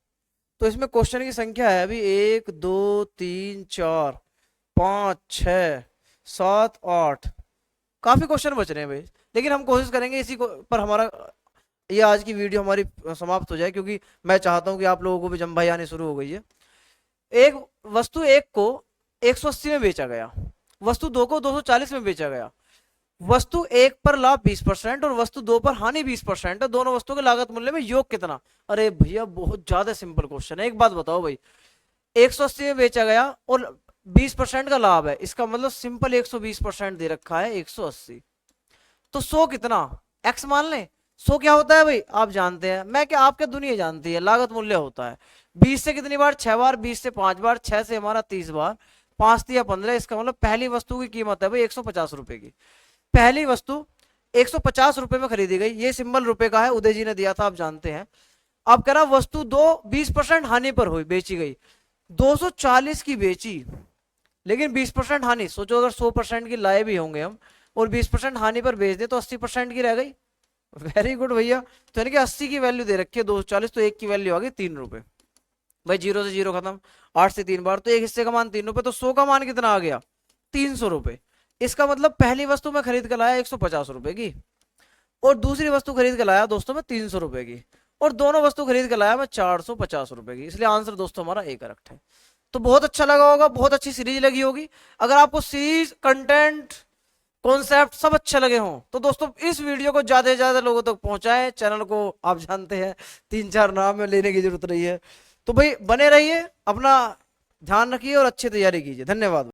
तो इसमें क्वेश्चन की संख्या है अभी 1 2 3 4 5 6 7 8, काफी क्वेश्चन बच रहे हैं भाई। लेकिन हम कोशिश करेंगे इसी को पर हमारा ये आज की वीडियो हमारी समाप्त हो जाए, क्योंकि मैं चाहता हूं कि आप लोगों को भी जम भाई आने शुरू हो गई है। एक वस्तु एक को 180 में बेचा गया, वस्तु दो को 240 में बेचा गया, वस्तु एक पर लाभ 20% और वस्तु दो पर हानि 20% है, दोनों वस्तुओं के लागत मूल्य में योग कितना? अरे भैया बहुत ज्यादा सिंपल क्वेश्चन है। एक बात बताओ भाई, 180 में बेचा गया और 20% का लाभ है, इसका मतलब सिंपल 120% दे रखा है 180, तो 100 कितना? एक्स मान लें। 100 क्या होता है भाई आप जानते हैं, मैं क्या आपके दुनिया जानती है, लागत मूल्य होता है 20 से कितनी बार? 6 बार, 20 से 5 बार, 6 से हमारा 30 बार, 5 या 15, इसका मतलब पहली वस्तु की कीमत है भाई 150 रुपए की। पहली वस्तु 150 रुपए में खरीदी गई, ये सिंबल रुपए का है, उदय जी ने दिया था आप जानते हैं। अब कह रहा वस्तु दो 20% हानि पर हुई, बेची गई, 240 की बेची लेकिन 20% हानि, सोचो अगर 100% की लाए भी होंगे हम और 20% हानि पर बेच दे तो 80% की रह गई। वेरी गुड भैया, तो यानी कि 80 की वैल्यू दे रखी है 240, तो एक की वैल्यू आ गई 3 रुपए भाई, 0 से 0 खत्म, 8 से 3 बार, तो एक हिस्से का मान 3 रुपए, तो 100 का मान कितना आ गया? 300 रुपए। इसका मतलब पहली वस्तु में खरीद कर लाया 150 रुपए की और दूसरी वस्तु खरीद के लाया दोस्तों मैं 300 रुपए की और दोनों वस्तु खरीद के लाया मैं 450 रुपए की, इसलिए आंसर दोस्तों हमारा ए करेक्ट है। तो बहुत अच्छा लगा होगा, बहुत अच्छी सीरीज लगी होगी। अगर आपको सीरीज कंटेंट कॉन्सेप्ट सब अच्छे लगे हों तो दोस्तों इस वीडियो को ज्यादा से ज्यादा लोगों तक पहुंचाएं। चैनल को आप जानते हैं 3 4 नाम में लेने की जरूरत नहीं है, तो भाई बने रहिए, अपना ध्यान रखिए और अच्छी तैयारी कीजिए। धन्यवाद।